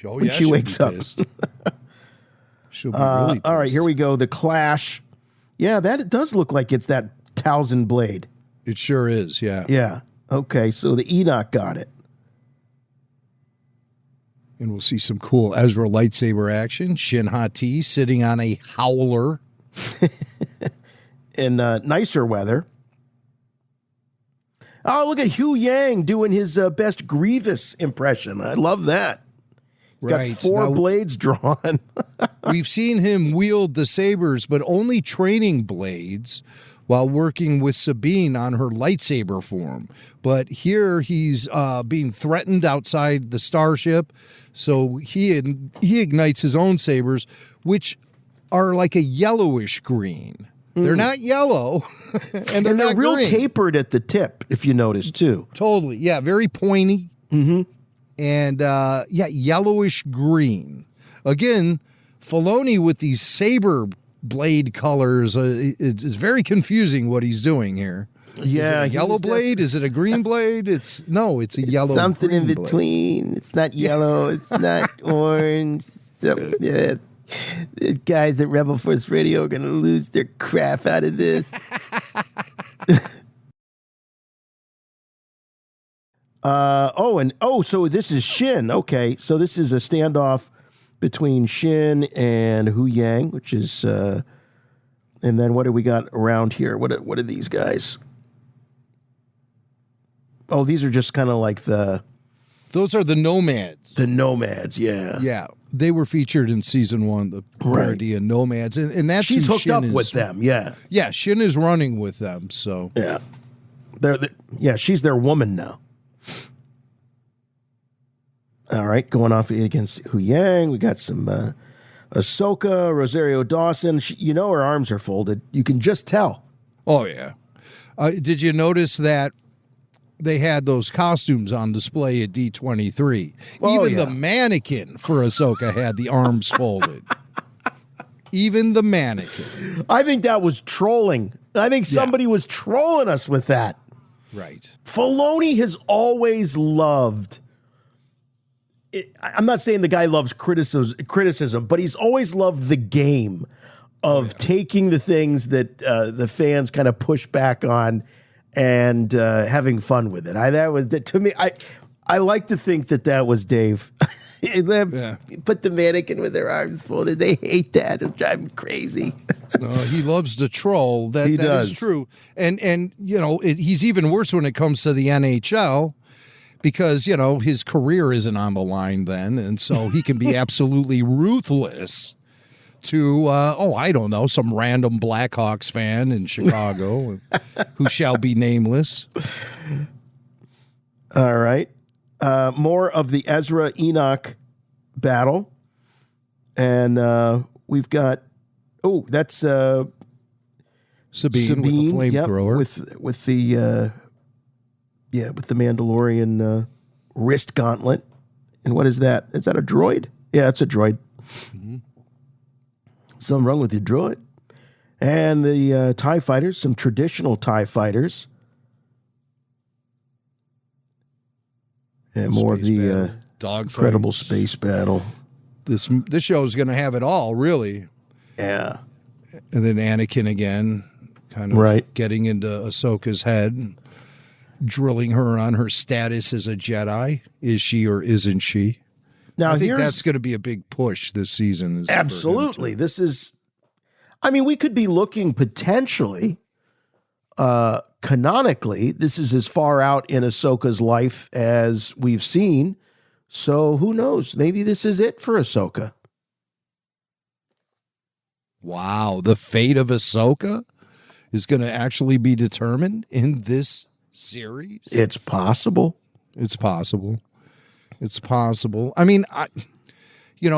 when she she'll wakes be up. pissed. She'll be really pissed. All right, here we go. The Clash. Yeah, it does look like it's that Talzin blade. It sure is, yeah. Yeah. Okay, so the Enoch got it. And we'll see some cool Ezra lightsaber action. Shin Hati sitting on a howler. In nicer weather. Oh, look at Hu Yang doing his best Grievous impression. I love that. He's got Right. 4 Now- blades drawn. We've seen him wield the sabers, but only training blades while working with Sabine on her lightsaber form. But here he's being threatened outside the starship, so he ignites his own sabers, which are like a yellowish green. They're not yellow, and they're not real green. tapered at the tip, if you notice, too. Totally, yeah, very pointy. Mm-hmm. And yellowish green. Again, Filoni with these saber blade colors, it's very confusing what he's doing here. Yeah, is it a yellow blade? Is it a green blade? It's a yellow. Something in green blade. between. It's not yellow. It's not orange. So, yeah. The guys at Rebel Force Radio are going to lose their crap out of this. So this is Shin. Okay, so this is a standoff between Shin and Hu Yang, which is, and then what do we got around here? What are these guys? Oh, these are just kind of like those are the nomads. The nomads, yeah. Yeah, they were featured in season 1, the parody of nomads, and that's She's who hooked Shin up is. with them, yeah. Yeah, Shin is running with them, so yeah, she's their woman now. All right, going off against Hu Yang, we got some Ahsoka, Rosario Dawson. Her arms are folded. You can just tell. Oh yeah. Did you notice that they had those costumes on display at D23? Even the mannequin for Ahsoka had the arms folded. Even the mannequin. I think that was trolling. I think somebody was trolling us with that. Right. Filoni has always loved. I'm not saying the guy loves criticism, but he's always loved the game of taking the things that the fans kind of push back on and having fun with it. To me, I like to think that was Dave. Put the mannequin with their arms folded. They hate that. It'll drive them crazy. No, he loves to troll. That does. is true. And he's even worse when it comes to the NHL. Because, his career isn't on the line then, and so he can be absolutely ruthless to, I don't know, some random Blackhawks fan in Chicago who shall be nameless. All right. More of the Ezra Enoch battle. And we've got, that's Sabine with the flamethrower. With the... with the Mandalorian wrist gauntlet. And what is that? Is that a droid? Yeah, it's a droid. Mm-hmm. Something wrong with your droid. And the TIE fighters, some traditional TIE fighters. And more of the incredible space battle. This show is going to have it all, really. Yeah. And then Anakin again, kind of getting into Ahsoka's head. Drilling her on her status as a Jedi. Is she or isn't she? Now, I think that's going to be a big push this season. Absolutely. This is, we could be looking potentially, canonically, this is as far out in Ahsoka's life as we've seen. So who knows? Maybe this is it for Ahsoka. Wow. The fate of Ahsoka is going to actually be determined in this series? It's possible. It's possible.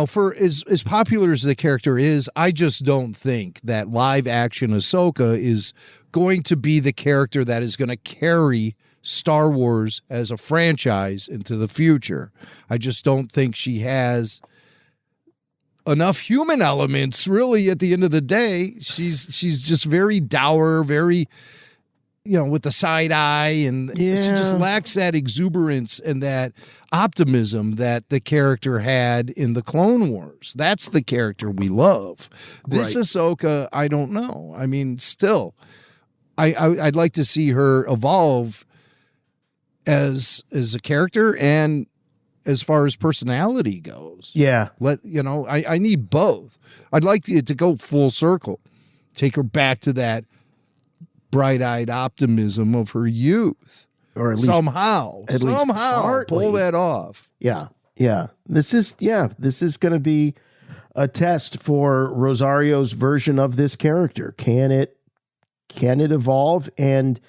for as popular as the character is, I just don't think that live action Ahsoka is going to be the character that is going to carry Star Wars as a franchise into the future. I just don't think she has enough human elements, really. At the end of the day, she's just very dour, very, with the side eye, and she just lacks that exuberance and that optimism that the character had in the Clone Wars. That's the character we love. This Ahsoka, I don't know. I mean, still, I'd like to see her evolve as a character and as far as personality goes. Yeah. I need both. I'd like to go full circle, take her back to that bright-eyed optimism of her youth, or at least somehow pull that off. Yeah. This is going to be a test for Rosario's version of this character. Can it evolve and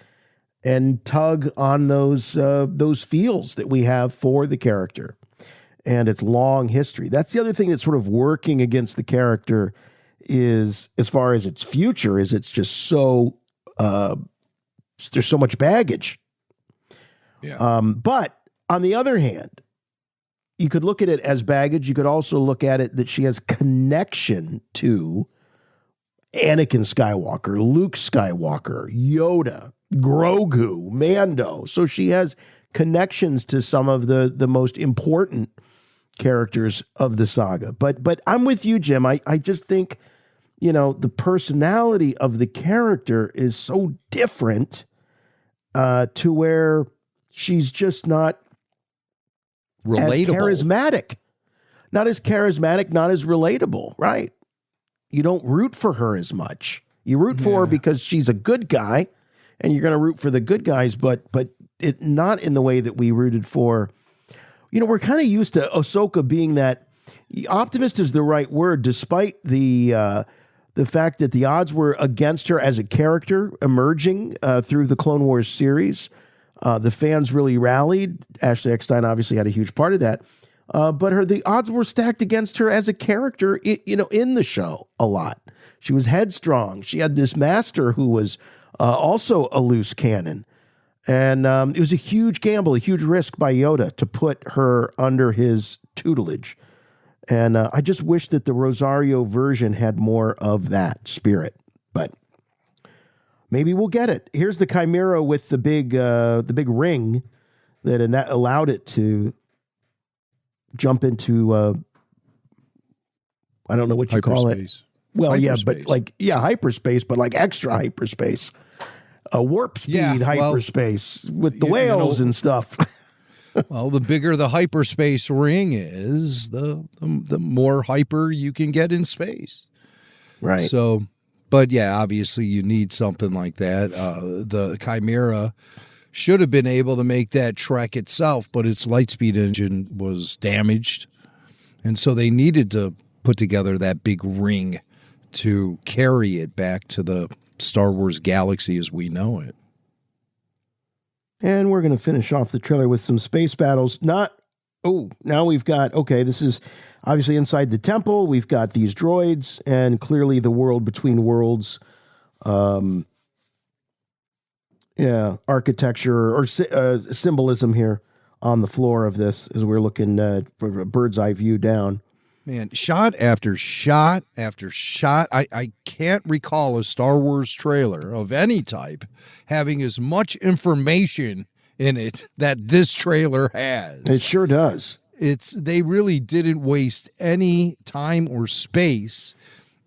tug on those feels that we have for the character and its long history? That's the other thing that's sort of working against the character, is as far as its future, is it's just so there's so much baggage. Yeah. But on the other hand, you could look at it as baggage. You could also look at it that she has connection to Anakin Skywalker, Luke Skywalker, Yoda, Grogu, Mando. So she has connections to some of the most important characters of the saga. But I'm with you, Jim. I just think, the personality of the character is so different to where she's just not relatable, not as charismatic, not as relatable, right? You don't root for her as much. You root for her because she's a good guy, and you're going to root for the good guys, but it not in the way that we rooted for. We're kind of used to Ahsoka being that optimist is the right word, despite the fact that the odds were against her as a character emerging through the Clone Wars series. The fans really rallied. Ashley Eckstein obviously had a huge part of that. But the odds were stacked against her as a character, in the show a lot. She was headstrong. She had this master who was also a loose cannon. And it was a huge gamble, a huge risk by Yoda to put her under his tutelage. And I just wish that the Rosario version had more of that spirit. But maybe we'll get it. Here's the Chimera with the big ring that allowed it to jump into I don't know what you call it. Well, hyperspace. Hyperspace, but like extra hyperspace. A warp speed hyperspace with the whales and stuff. Well, the bigger the hyperspace ring is, the more hyper you can get in space. Right. So, but yeah, obviously you need something like that. The Chimera should have been able to make that trek itself, but its lightspeed engine was damaged. And so they needed to put together that big ring to carry it back to the Star Wars galaxy as we know it. And we're going to finish off the trailer with some space battles. Now we've got, this is obviously inside the temple. We've got these droids and clearly the world between worlds. Architecture or symbolism here on the floor of this as we're looking for a bird's eye view down. Man, shot after shot after shot. I can't recall a Star Wars trailer of any type having as much information in it that this trailer has. It sure does. They really didn't waste any time or space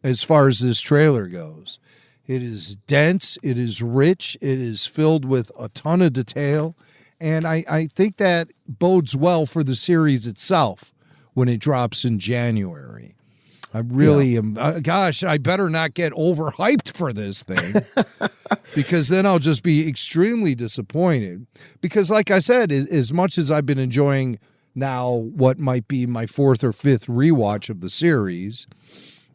as far as this trailer goes. It is dense, it is rich, it is filled with a ton of detail, and I think that bodes well for the series itself when it drops in January. I really am. I better not get overhyped for this thing because then I'll just be extremely disappointed. Because like I said, as much as I've been enjoying now what might be my fourth or fifth rewatch of the series,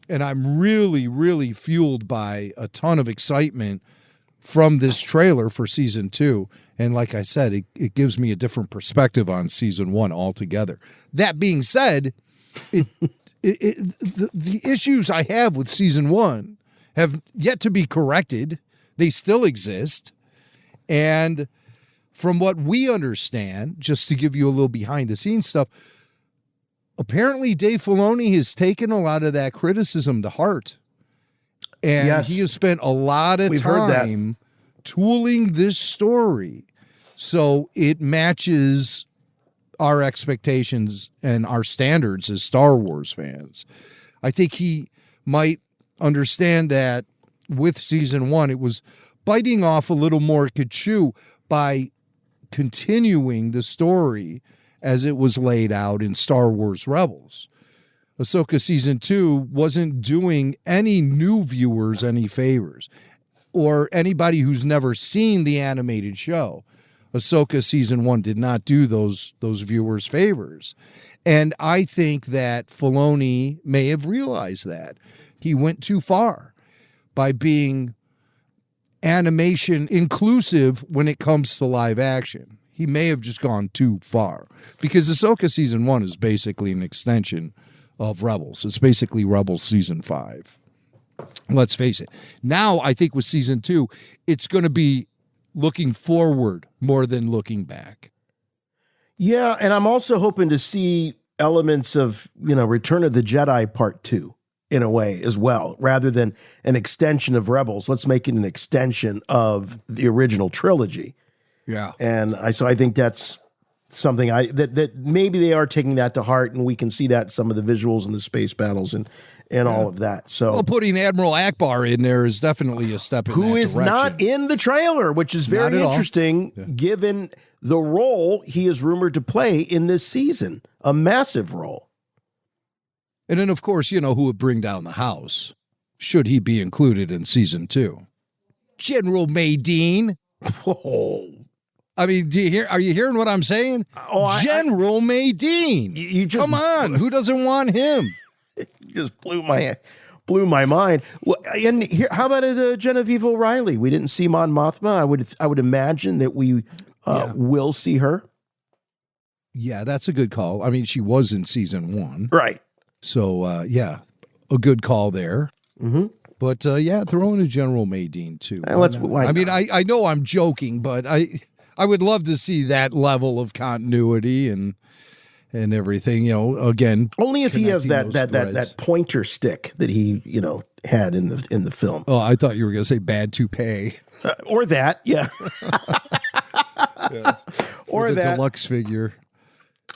and I'm really, really fueled by a ton of excitement from this trailer for season 2. And like I said, it gives me a different perspective on season 1 altogether. That being said, the issues I have with season 1 have yet to be corrected. They still exist. And from what we understand, just to give you a little behind the scenes stuff, apparently Dave Filoni has taken a lot of that criticism to heart. And he has spent a lot of time tooling this story so it matches our expectations and our standards as Star Wars fans. I think he might understand that with season 1, it was biting off a little more it could chew by continuing the story as it was laid out in Star Wars Rebels. Ahsoka season 2 wasn't doing any new viewers any favors, or anybody who's never seen the animated show. Ahsoka season 1 did not do those viewers favors. And I think that Filoni may have realized that. He went too far by being animation inclusive when it comes to live action. He may have just gone too far, because Ahsoka season 1 is basically an extension of Rebels. It's basically Rebels season 5. Let's face it. Now, I think with season 2, it's going to be looking forward more than looking back. Yeah, and I'm also hoping to see elements of, Return of the Jedi Part 2 in a way as well, rather than an extension of Rebels. Let's make it an extension of the original trilogy. Yeah. And I think that's something that maybe they are taking that to heart, and we can see that in some of the visuals and the space battles and all of that. So, well, putting Admiral Akbar in there is definitely a step in that direction. Who is not in the trailer, which is very interesting, given the role he is rumored to play in this season, a massive role. And then, of course, who would bring down the house, should he be included in season 2? General Maydean. Oh. I mean, are you hearing what I'm saying? General Maydean. You just, come on, who doesn't want him? You just blew my mind. Well, and here, how about Genevieve O'Reilly? We didn't see Mon Mothma. I would imagine that we will see her. Yeah, that's a good call. I mean, she was in season 1, right? So a good call there. Mm-hmm. But throw in a General Maydean too. I know I'm joking, but I would love to see that level of continuity and everything, again. Only if he has that pointer stick that he, had in the film. Oh, I thought you were going to say bad toupee. Or that, yeah. Or the deluxe figure.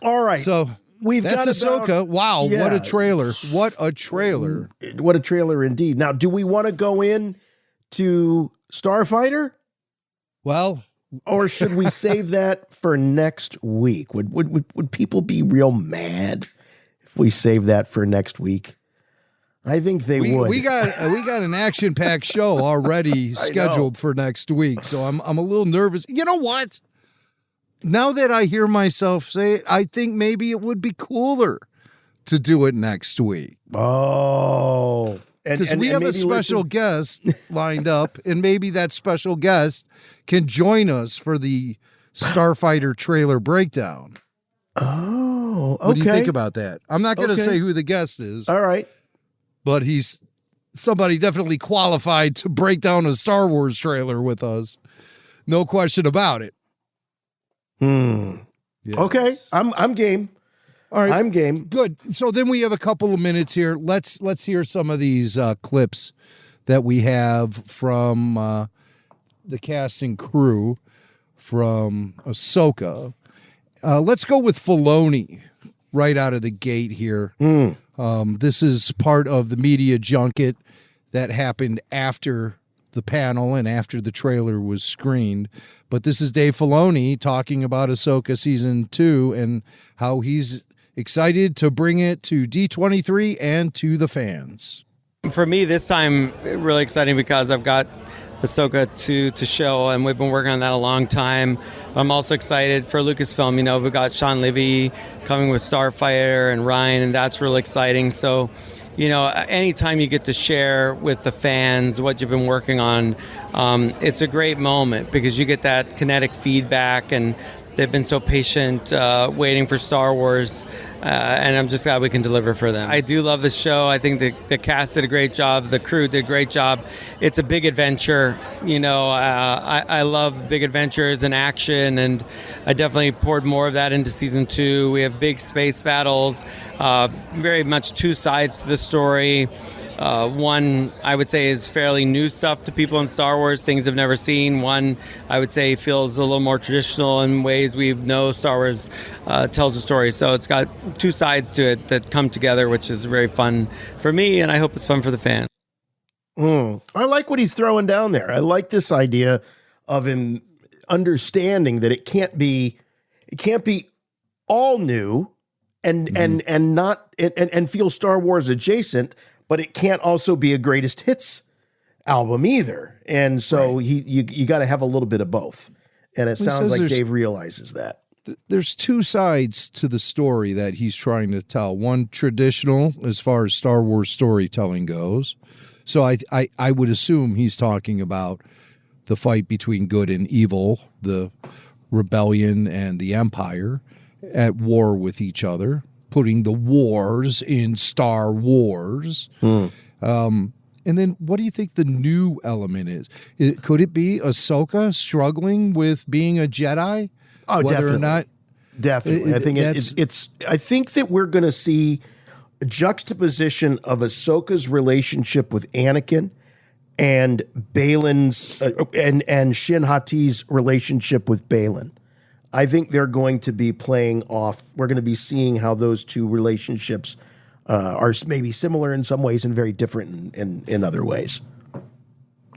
All right. So that's Ahsoka. Wow, yeah. What a trailer. What a trailer. What a trailer indeed. Now, do we want to go in to Starfighter? Well, or should we save that for next week? Would people be real mad if we save that for next week? I think they would. We got an action-packed show already scheduled for next week, so I'm a little nervous. You know what? Now that I hear myself say it, I think maybe it would be cooler to do it next week. Oh. Because we have a special guest lined up, and maybe that special guest can join us for the Starfighter trailer breakdown. Oh, okay. What do you think about that? I'm not going to say who the guest is. All right. But he's somebody definitely qualified to break down a Star Wars trailer with us. No question about it. Yes. Okay, I'm game. All right, I'm game. Good. So then we have a couple of minutes here. Let's hear some of these clips that we have from the cast and crew from Ahsoka. Let's go with Filoni right out of the gate here. This is part of the media junket that happened after the panel and after the trailer was screened. But this is Dave Filoni talking about Ahsoka season 2 and how he's excited to bring it to D23 and to the fans. For me, this time, really exciting because I've got Ahsoka to show, and we've been working on that a long time. I'm also excited for Lucasfilm. We've got Sean Levy coming with Starfighter and Ryan, and that's really exciting. So, anytime you get to share with the fans what you've been working on, it's a great moment because you get that kinetic feedback, and they've been so patient waiting for Star Wars. and I'm just glad we can deliver for them. I do love the show. I think the cast did a great job. The crew did a great job. It's a big adventure. I love big adventures and action, and I definitely poured more of that into season 2. We have big space battles, very much two sides to the story. One, I would say, is fairly new stuff to people in Star Wars, things I've never seen. One, I would say, feels a little more traditional in ways we know Star Wars tells a story. So it's got two sides to it that come together, which is very fun for me, and I hope it's fun for the fans. I like what he's throwing down there. I like this idea of him understanding that it can't be all new and not and feel Star Wars adjacent, but it can't also be a greatest hits album either. And so you got to have a little bit of both. And it sounds like Dave realizes that. There's two sides to the story that he's trying to tell. One, traditional as far as Star Wars storytelling goes. So I would assume he's talking about the fight between good and evil, the rebellion and the Empire at war with each other, putting the wars in Star Wars. And then what do you think the new element is? Could it be Ahsoka struggling with being a Jedi? Oh, whether definitely. or not. Definitely. I think I think that we're going to see a juxtaposition of Ahsoka's relationship with Anakin and Balin's and Shin Hati's relationship with Balin. I think they're going to be playing off. We're going to be seeing how those two relationships are maybe similar in some ways and very different in other ways.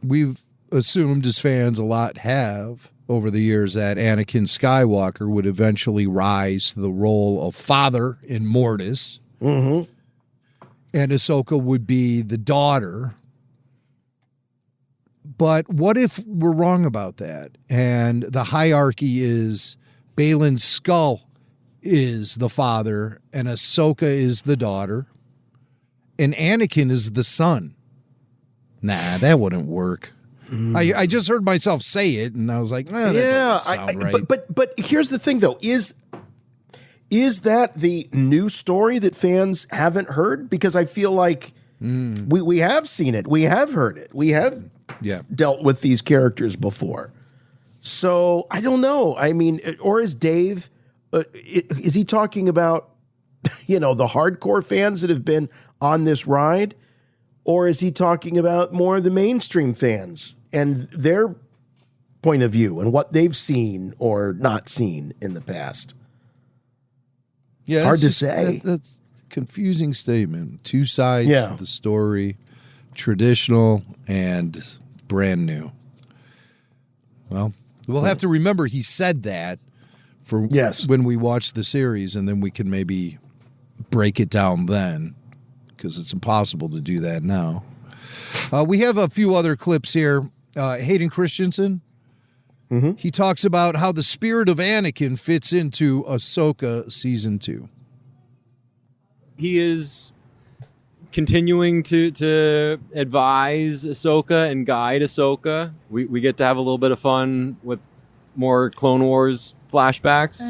We've assumed as fans a lot have over the years that Anakin Skywalker would eventually rise to the role of father in Mortis. Mm-hmm. And Ahsoka would be the daughter. But what if we're wrong about that? And the hierarchy is Balin's skull is the father and Ahsoka is the daughter and Anakin is the son. Nah, that wouldn't work. I just heard myself say it and I was like, that doesn't sound right. But here's the thing though, is that the new story that fans haven't heard? Because I feel like we have seen it. We have heard it. We have dealt with these characters before. So I don't know. I mean, or is Dave, is he talking about, the hardcore fans that have been on this ride? Or is he talking about more of the mainstream fans and their point of view and what they've seen or not seen in the past? Yeah, hard to say. That's a confusing statement. Two sides to the story, traditional and brand new. Well, we'll have to remember he said that for when we watch the series, and then we can maybe break it down then, because it's impossible to do that now. We have a few other clips here. Hayden Christensen, he talks about how the spirit of Anakin fits into Ahsoka Season 2. He is continuing to advise Ahsoka and guide Ahsoka. We get to have a little bit of fun with more Clone Wars flashbacks.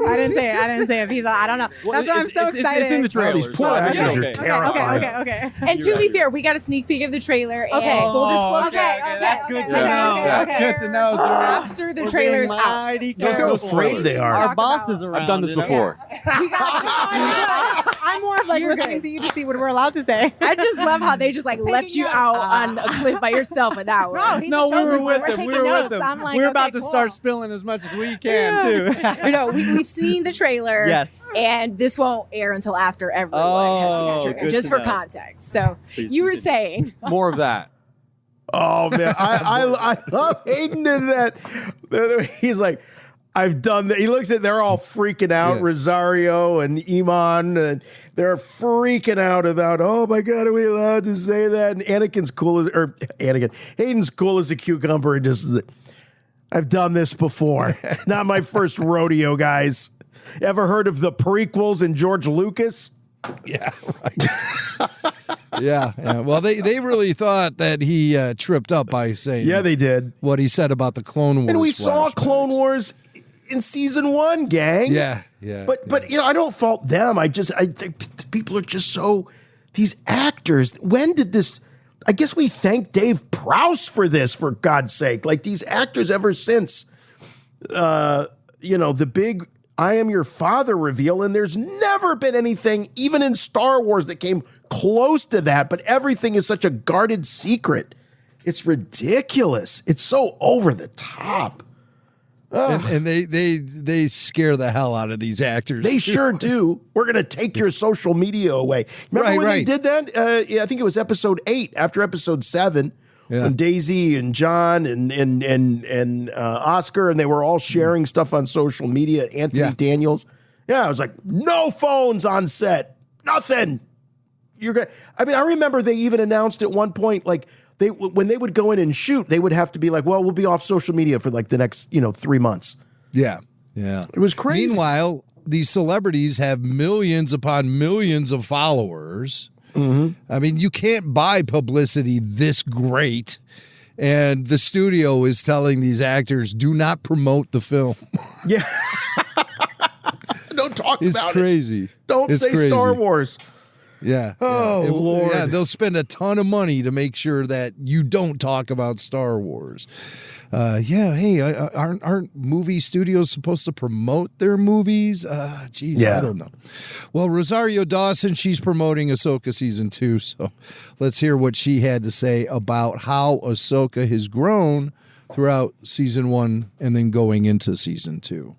I didn't say it. I don't know. That's why I'm so excited. It's in the trailer. These poor actors are terrifying. Okay. And to be fair, we got a sneak peek of the trailer. Okay. And full disclosure. That's good to know. That's good to know. After the trailer's out. Look how afraid they are. Our bosses around. I've done this before. I'm more of listening to you to see what we're allowed to say. I just love how they just left you out on a cliff by yourself with that one. No, we were with them. We were with them. We're about to start spilling as much as we can too. We've seen the trailer. Yes. And this won't air until after everyone has seen the trailer, just for context. So you were saying more of that. Oh man, I love Hayden in that. He's like, I've done that. He looks at, they're all freaking out. Rosario and Eman, and they're freaking out about, oh my God, are we allowed to say that? And Hayden's cool as a cucumber. And just, I've done this before. Not my first rodeo, guys. Ever heard of the prequels and George Lucas? Yeah, right. yeah. Well, they really thought that he tripped up by saying they did what he said about the Clone Wars. And we saw Clone Wars in season 1, gang. Yeah. But you know, I don't fault them. I think people are just so, these actors, when did this, I guess we thank Dave Prowse for this, for God's sake. Like, these actors ever since, you know, the big I am your father reveal, and there's never been anything, even in Star Wars, that came close to that, but everything is such a guarded secret. It's ridiculous. It's so over the top. And they scare the hell out of these actors. They sure do. We're going to take your social media away. Remember when they did that? Yeah, I think it was episode 8, after episode 7, when Daisy and John and Oscar, and they were all sharing stuff on social media. Anthony Daniels. Yeah, I was like, no phones on set. Nothing. I mean, I remember they even announced at one point, like, when they would go in and shoot, they would have to be like, well, we'll be off social media for like the next, 3 months. Yeah. It was crazy. Meanwhile, these celebrities have millions upon millions of followers. Mm-hmm. I mean, you can't buy publicity this great. And the studio is telling these actors, do not promote the film. Yeah. Don't talk about it. It's crazy. Don't say Star Wars. Yeah. Oh, Lord. Yeah, they'll spend a ton of money to make sure that you don't talk about Star Wars. Hey, aren't movie studios supposed to promote their movies? I don't know. Well, Rosario Dawson, she's promoting Ahsoka Season 2, so let's hear what she had to say about how Ahsoka has grown throughout Season 1 and then going into Season 2.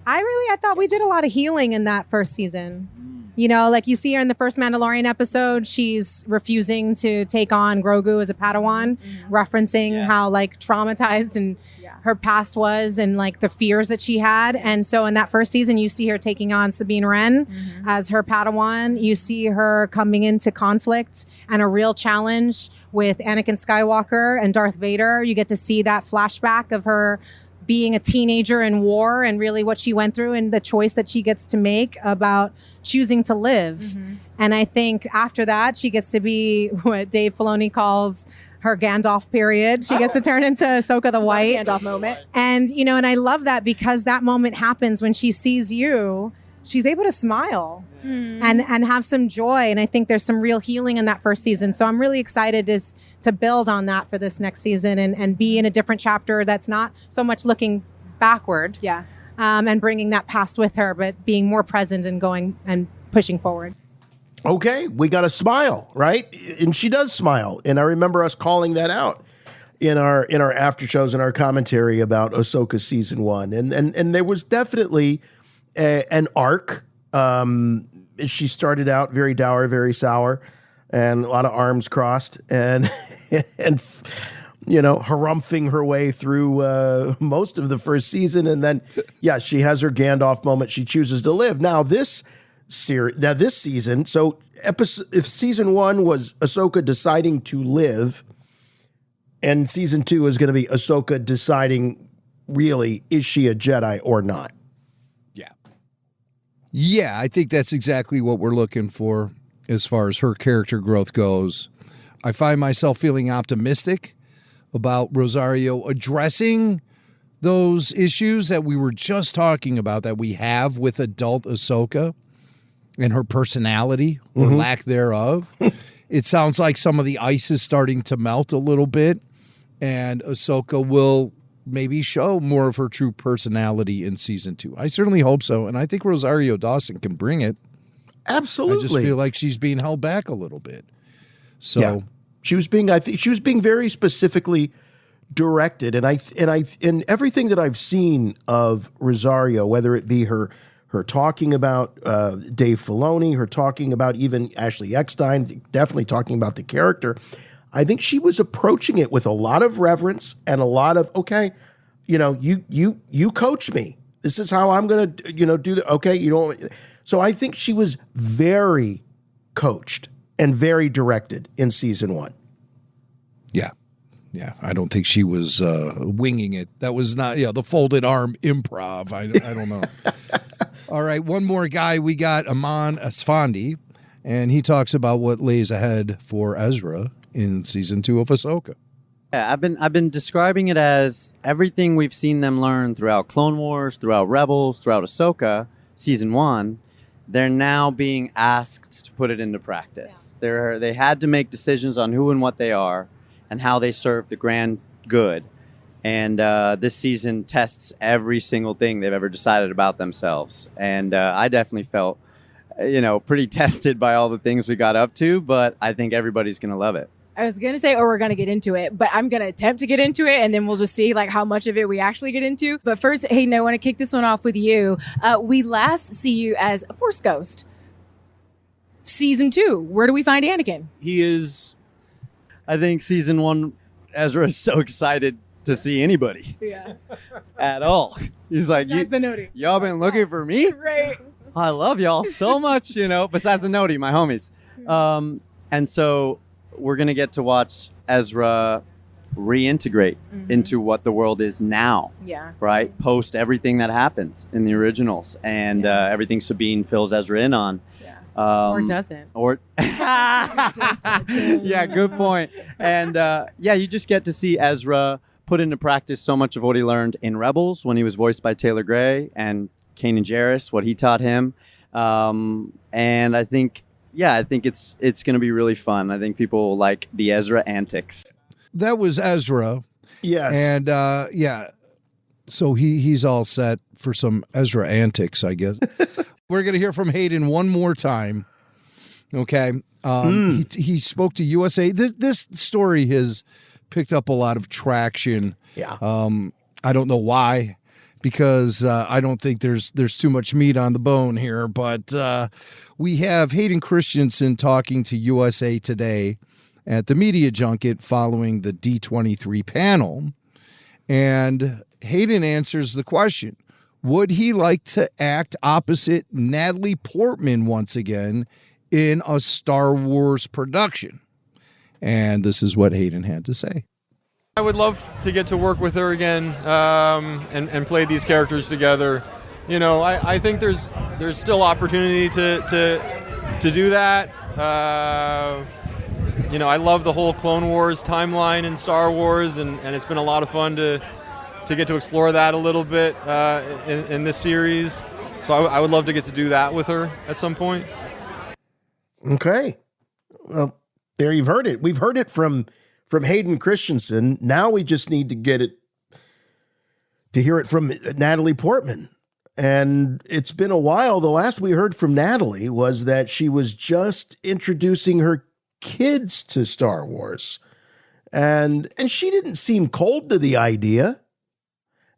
I thought we did a lot of healing in that first season. You know, like you see her in the first Mandalorian episode, she's refusing to take on Grogu as a Padawan, referencing how like traumatized and her past was and like the fears that she had. And so in that first season, you see her taking on Sabine Wren as her Padawan. You see her coming into conflict and a real challenge with Anakin Skywalker and Darth Vader. You get to see that flashback of her being a teenager in war and really what she went through and the choice that she gets to make about choosing to live. And I think after that, she gets to be what Dave Filoni calls her Gandalf period. She gets to turn into Ahsoka the White. Gandalf moment. And, and I love that because that moment happens when she sees you, she's able to smile and have some joy. And I think there's some real healing in that first season. So I'm really excited to build on that for this next season and be in a different chapter that's not so much looking backward and bringing that past with her, but being more present and going and pushing forward. Okay, we got to smile, right? And she does smile. And I remember us calling that out in our after shows and our commentary about Ahsoka Season 1. And there was definitely an arc. She started out very dour, very sour, and a lot of arms crossed, and harumphing her way through most of the first season, and then she has her Gandalf moment. She chooses to live. Now this season, so if Season 1 was Ahsoka deciding to live, and Season 2 is going to be Ahsoka deciding, really, is she a Jedi or not? Yeah, I think that's exactly what we're looking for as far as her character growth goes. I find myself feeling optimistic about Rosario addressing those issues that we were just talking about that we have with adult Ahsoka and her personality or lack thereof. It sounds like some of the ice is starting to melt a little bit, and Ahsoka will maybe show more of her true personality in Season 2. I certainly hope so, and I think Rosario Dawson can bring it. Absolutely. I just feel like she's being held back a little bit. So she was being very specifically directed, and in everything that I've seen of Rosario, whether it be her talking about Dave Filoni, her talking about even Ashley Eckstein, definitely talking about the character, I think she was approaching it with a lot of reverence and a lot of, okay, you coach me. This is how I'm going to, do the, okay, you don't. So I think she was very coached and very directed in Season 1. Yeah. Yeah. I don't think she was winging it. That was not, the folded arm improv. I don't know. All right. One more guy. We got Eman Esfandi, and he talks about what lays ahead for Ezra in Season 2 of Ahsoka. Yeah, I've been describing it as everything we've seen them learn throughout Clone Wars, throughout Rebels, throughout Ahsoka, season 1. They're now being asked to put it into practice. Yeah. They had to make decisions on who and what they are and how they serve the grand good. And this season tests every single thing they've ever decided about themselves. And I definitely felt, pretty tested by all the things we got up to, but I think everybody's going to love it. I was going to say, we're going to get into it, but I'm going to attempt to get into it, and then we'll just see how much of it we actually get into. But first, Hayden, I want to kick this one off with you. We last see you as a Force Ghost. Season 2, where do we find Anakin? He is... I think season 1, Ezra is so excited to see anybody. Yeah. At all. He's like, y'all been looking for me? Right. I love y'all so much, besides the Noti, my homies. And so... we're going to get to watch Ezra reintegrate into what the world is now. Yeah. Right? Post everything that happens in the originals and everything Sabine fills Ezra in on. Yeah. Or doesn't. Yeah, good point. And you just get to see Ezra put into practice so much of what he learned in Rebels when he was voiced by Taylor Gray, and Kanan Jarrus, what he taught him. And I think it's going to be really fun. I think people will like the Ezra antics. That was Ezra. Yes. And so he's all set for some Ezra antics, I guess. We're going to hear from Hayden one more time. Okay. He spoke to USA. This story has picked up a lot of traction. Yeah. I don't know why, because I don't think there's too much meat on the bone here, but we have Hayden Christensen talking to USA Today at the media junket following the D23 panel, and Hayden answers the question, would he like to act opposite Natalie Portman once again in a Star Wars production? And this is what Hayden had to say. I would love to get to work with her again and play these characters together. I think there's still opportunity to do that. I love the whole Clone Wars timeline in Star Wars, and it's been a lot of fun to get to explore that a little bit in this series. So I would love to get to do that with her at some point. Okay. Well, there you've heard it. We've heard it from Hayden Christensen. Now we just need to hear it from Natalie Portman. And it's been a while. The last we heard from Natalie was that she was just introducing her kids to Star Wars. And she didn't seem cold to the idea.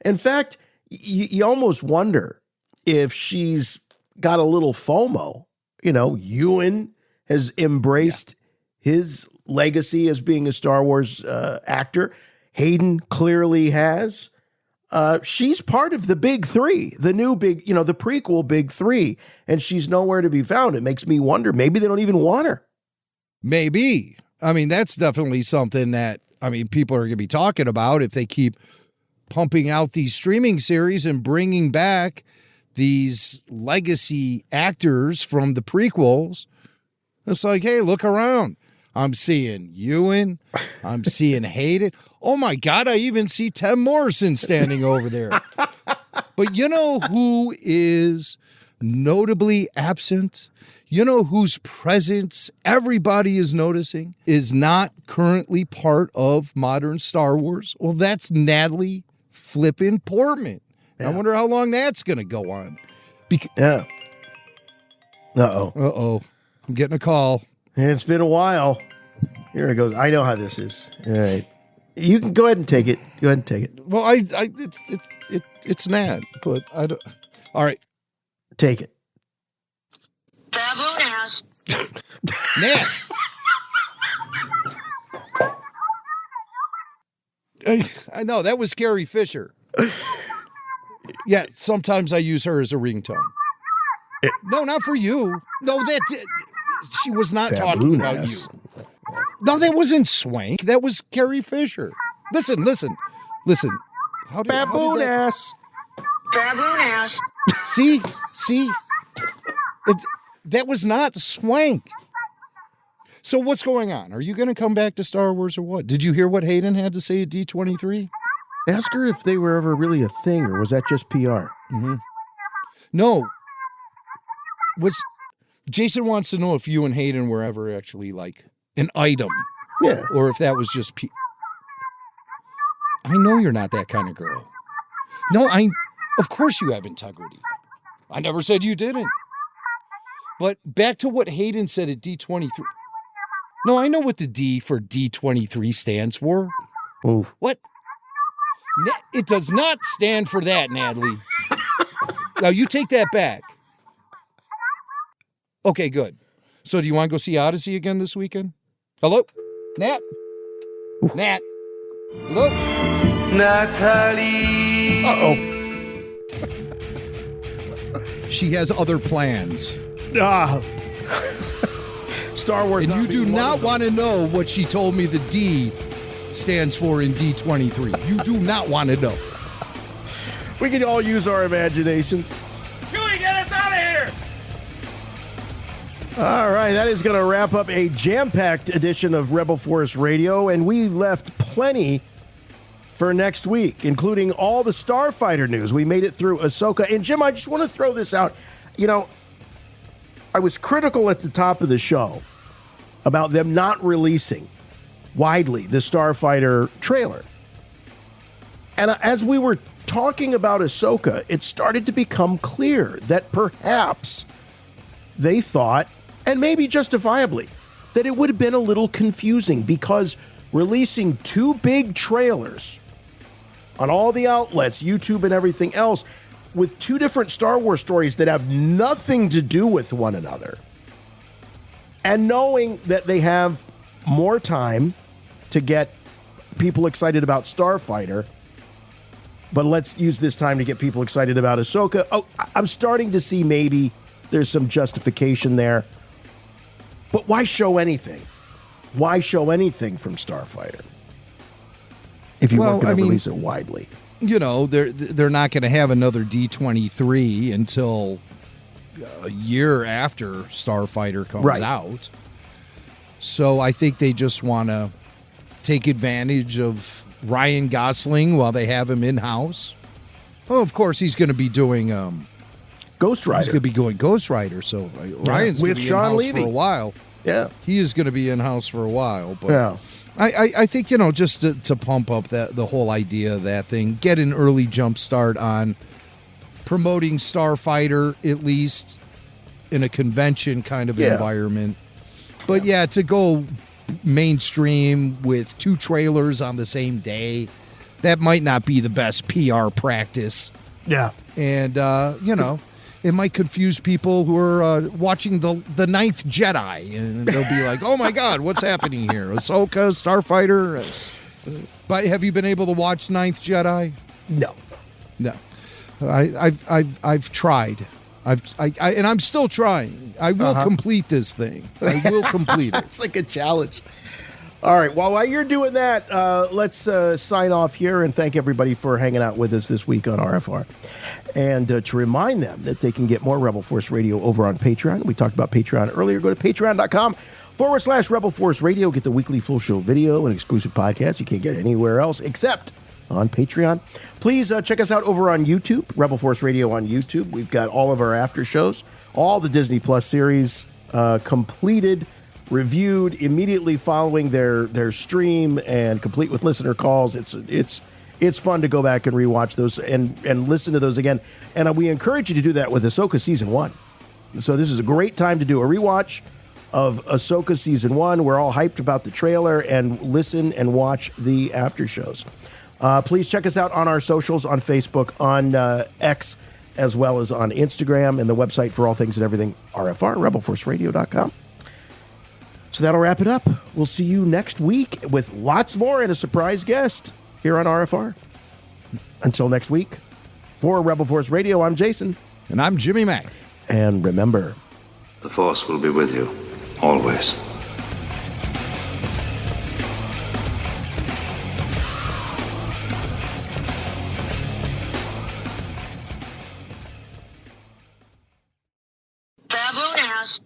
In fact, you almost wonder if she's got a little FOMO. Ewan has embraced his legacy as being a Star Wars actor. Hayden clearly has. She's part of the big three, the new big, the prequel big three, and she's nowhere to be found. It makes me wonder, maybe they don't even want her. Maybe. I mean, that's definitely something that, people are going to be talking about if they keep pumping out these streaming series and bringing back these legacy actors from the prequels. It's like, hey, look around. I'm seeing Ewan. I'm seeing Hayden. Oh, my God, I even see Tim Morrison standing over there. But you know who is notably absent? You know whose presence everybody is noticing is not currently part of modern Star Wars? Well, that's Natalie flippin' Portman. Yeah. I wonder how long that's going to go on. Yeah. Uh-oh. I'm getting a call. It's been a while. Here it goes. I know how this is. All right. You can go ahead and take it. Go ahead and take it. Well, it's Nat, but I don't. All right. Take it. Nat. I know, that was Carrie Fisher. Yeah, sometimes I use her as a ringtone. No, not for you. No, she was not talking about you. No, that wasn't Swank. That was Carrie Fisher. Listen. Baboon ass. Baboon ass. See? That was not Swank. So what's going on? Are you going to come back to Star Wars or what? Did you hear what Hayden had to say at D23? Ask her if they were ever really a thing, or was that just PR? Mm-hmm. No. Jason wants to know if you and Hayden were ever actually like an item. Yeah. Or if that was just I know you're not that kind of girl. No, of course you have integrity. I never said you didn't. But back to what Hayden said at D23. No, I know what the D for D23 stands for. Oh. What? It does not stand for that, Natalie. Now you take that back. Okay, good. So do you want to go see Odyssey again this weekend? Hello? Nat? Ooh. Nat? Hello? Natalie. Uh-oh. She has other plans. Star Wars. And you do not want to know what she told me the D stands for in D23. You do not want to know. We can all use our imaginations. Chewie, get us out of here! All right, that is going to wrap up a jam-packed edition of Rebel Force Radio, and we left plenty for next week, including all the Starfighter news. We made it through Ahsoka. And Jim, I just want to throw this out. You know, I was critical at the top of the show about them not releasing widely the Starfighter trailer. And as we were talking about Ahsoka, it started to become clear that perhaps they thought, and maybe justifiably, that it would have been a little confusing because releasing two big trailers on all the outlets, YouTube and everything else, with two different Star Wars stories that have nothing to do with one another, and knowing that they have more time to get people excited about Starfighter, but let's use this time to get people excited about Ahsoka. Oh, I'm starting to see maybe there's some justification there. But why show anything? Why show anything from Starfighter if you weren't going to release it widely? You know, they're not going to have another D23 until a year after Starfighter comes out. So I think they just want to take advantage of Ryan Gosling while they have him in-house. Oh, of course, he's going to be doing Ghost Rider. He's going to be going Ghost Rider, so Ryan's going to be in-house for a while. Yeah. He is going to be in-house for a while. But yeah. I think, you know, just to pump up the whole idea of that thing, get an early jump start on promoting Starfighter, at least in a convention kind of environment. But to go mainstream with two trailers on the same day, that might not be the best PR practice. Yeah. And, you know, it might confuse people who are watching the Ninth Jedi, and they'll be like, oh my God, what's happening here? Ahsoka, Starfighter. But have you been able to watch Ninth Jedi? No. I've tried. And I'm still trying. I will complete this thing. I will complete it. It's like a challenge. All right. Well, while you're doing that, let's sign off here and thank everybody for hanging out with us this week on RFR. And to remind them that they can get more Rebel Force Radio over on Patreon. We talked about Patreon earlier. Go to patreon.com/Rebel Force Radio. Get the weekly full show video and exclusive podcasts you can't get anywhere else except on Patreon. Please check us out over on YouTube, Rebel Force Radio on YouTube. We've got all of our after shows, all the Disney Plus series completed, reviewed immediately following their stream, and complete with listener calls. It's fun to go back and rewatch those and listen to those again. And we encourage you to do that with Ahsoka Season 1. So this is a great time to do a rewatch of Ahsoka Season 1. We're all hyped about the trailer, and listen and watch the after shows. Please check us out on our socials, on Facebook, on X, as well as on Instagram, and the website for all things and everything, RFR, rebelforceradio.com. So that'll wrap it up. We'll see you next week with lots more and a surprise guest here on RFR. Until next week, for Rebel Force Radio, I'm Jason. And I'm Jimmy Mack. And remember, the Force will be with you, always. Baboon House.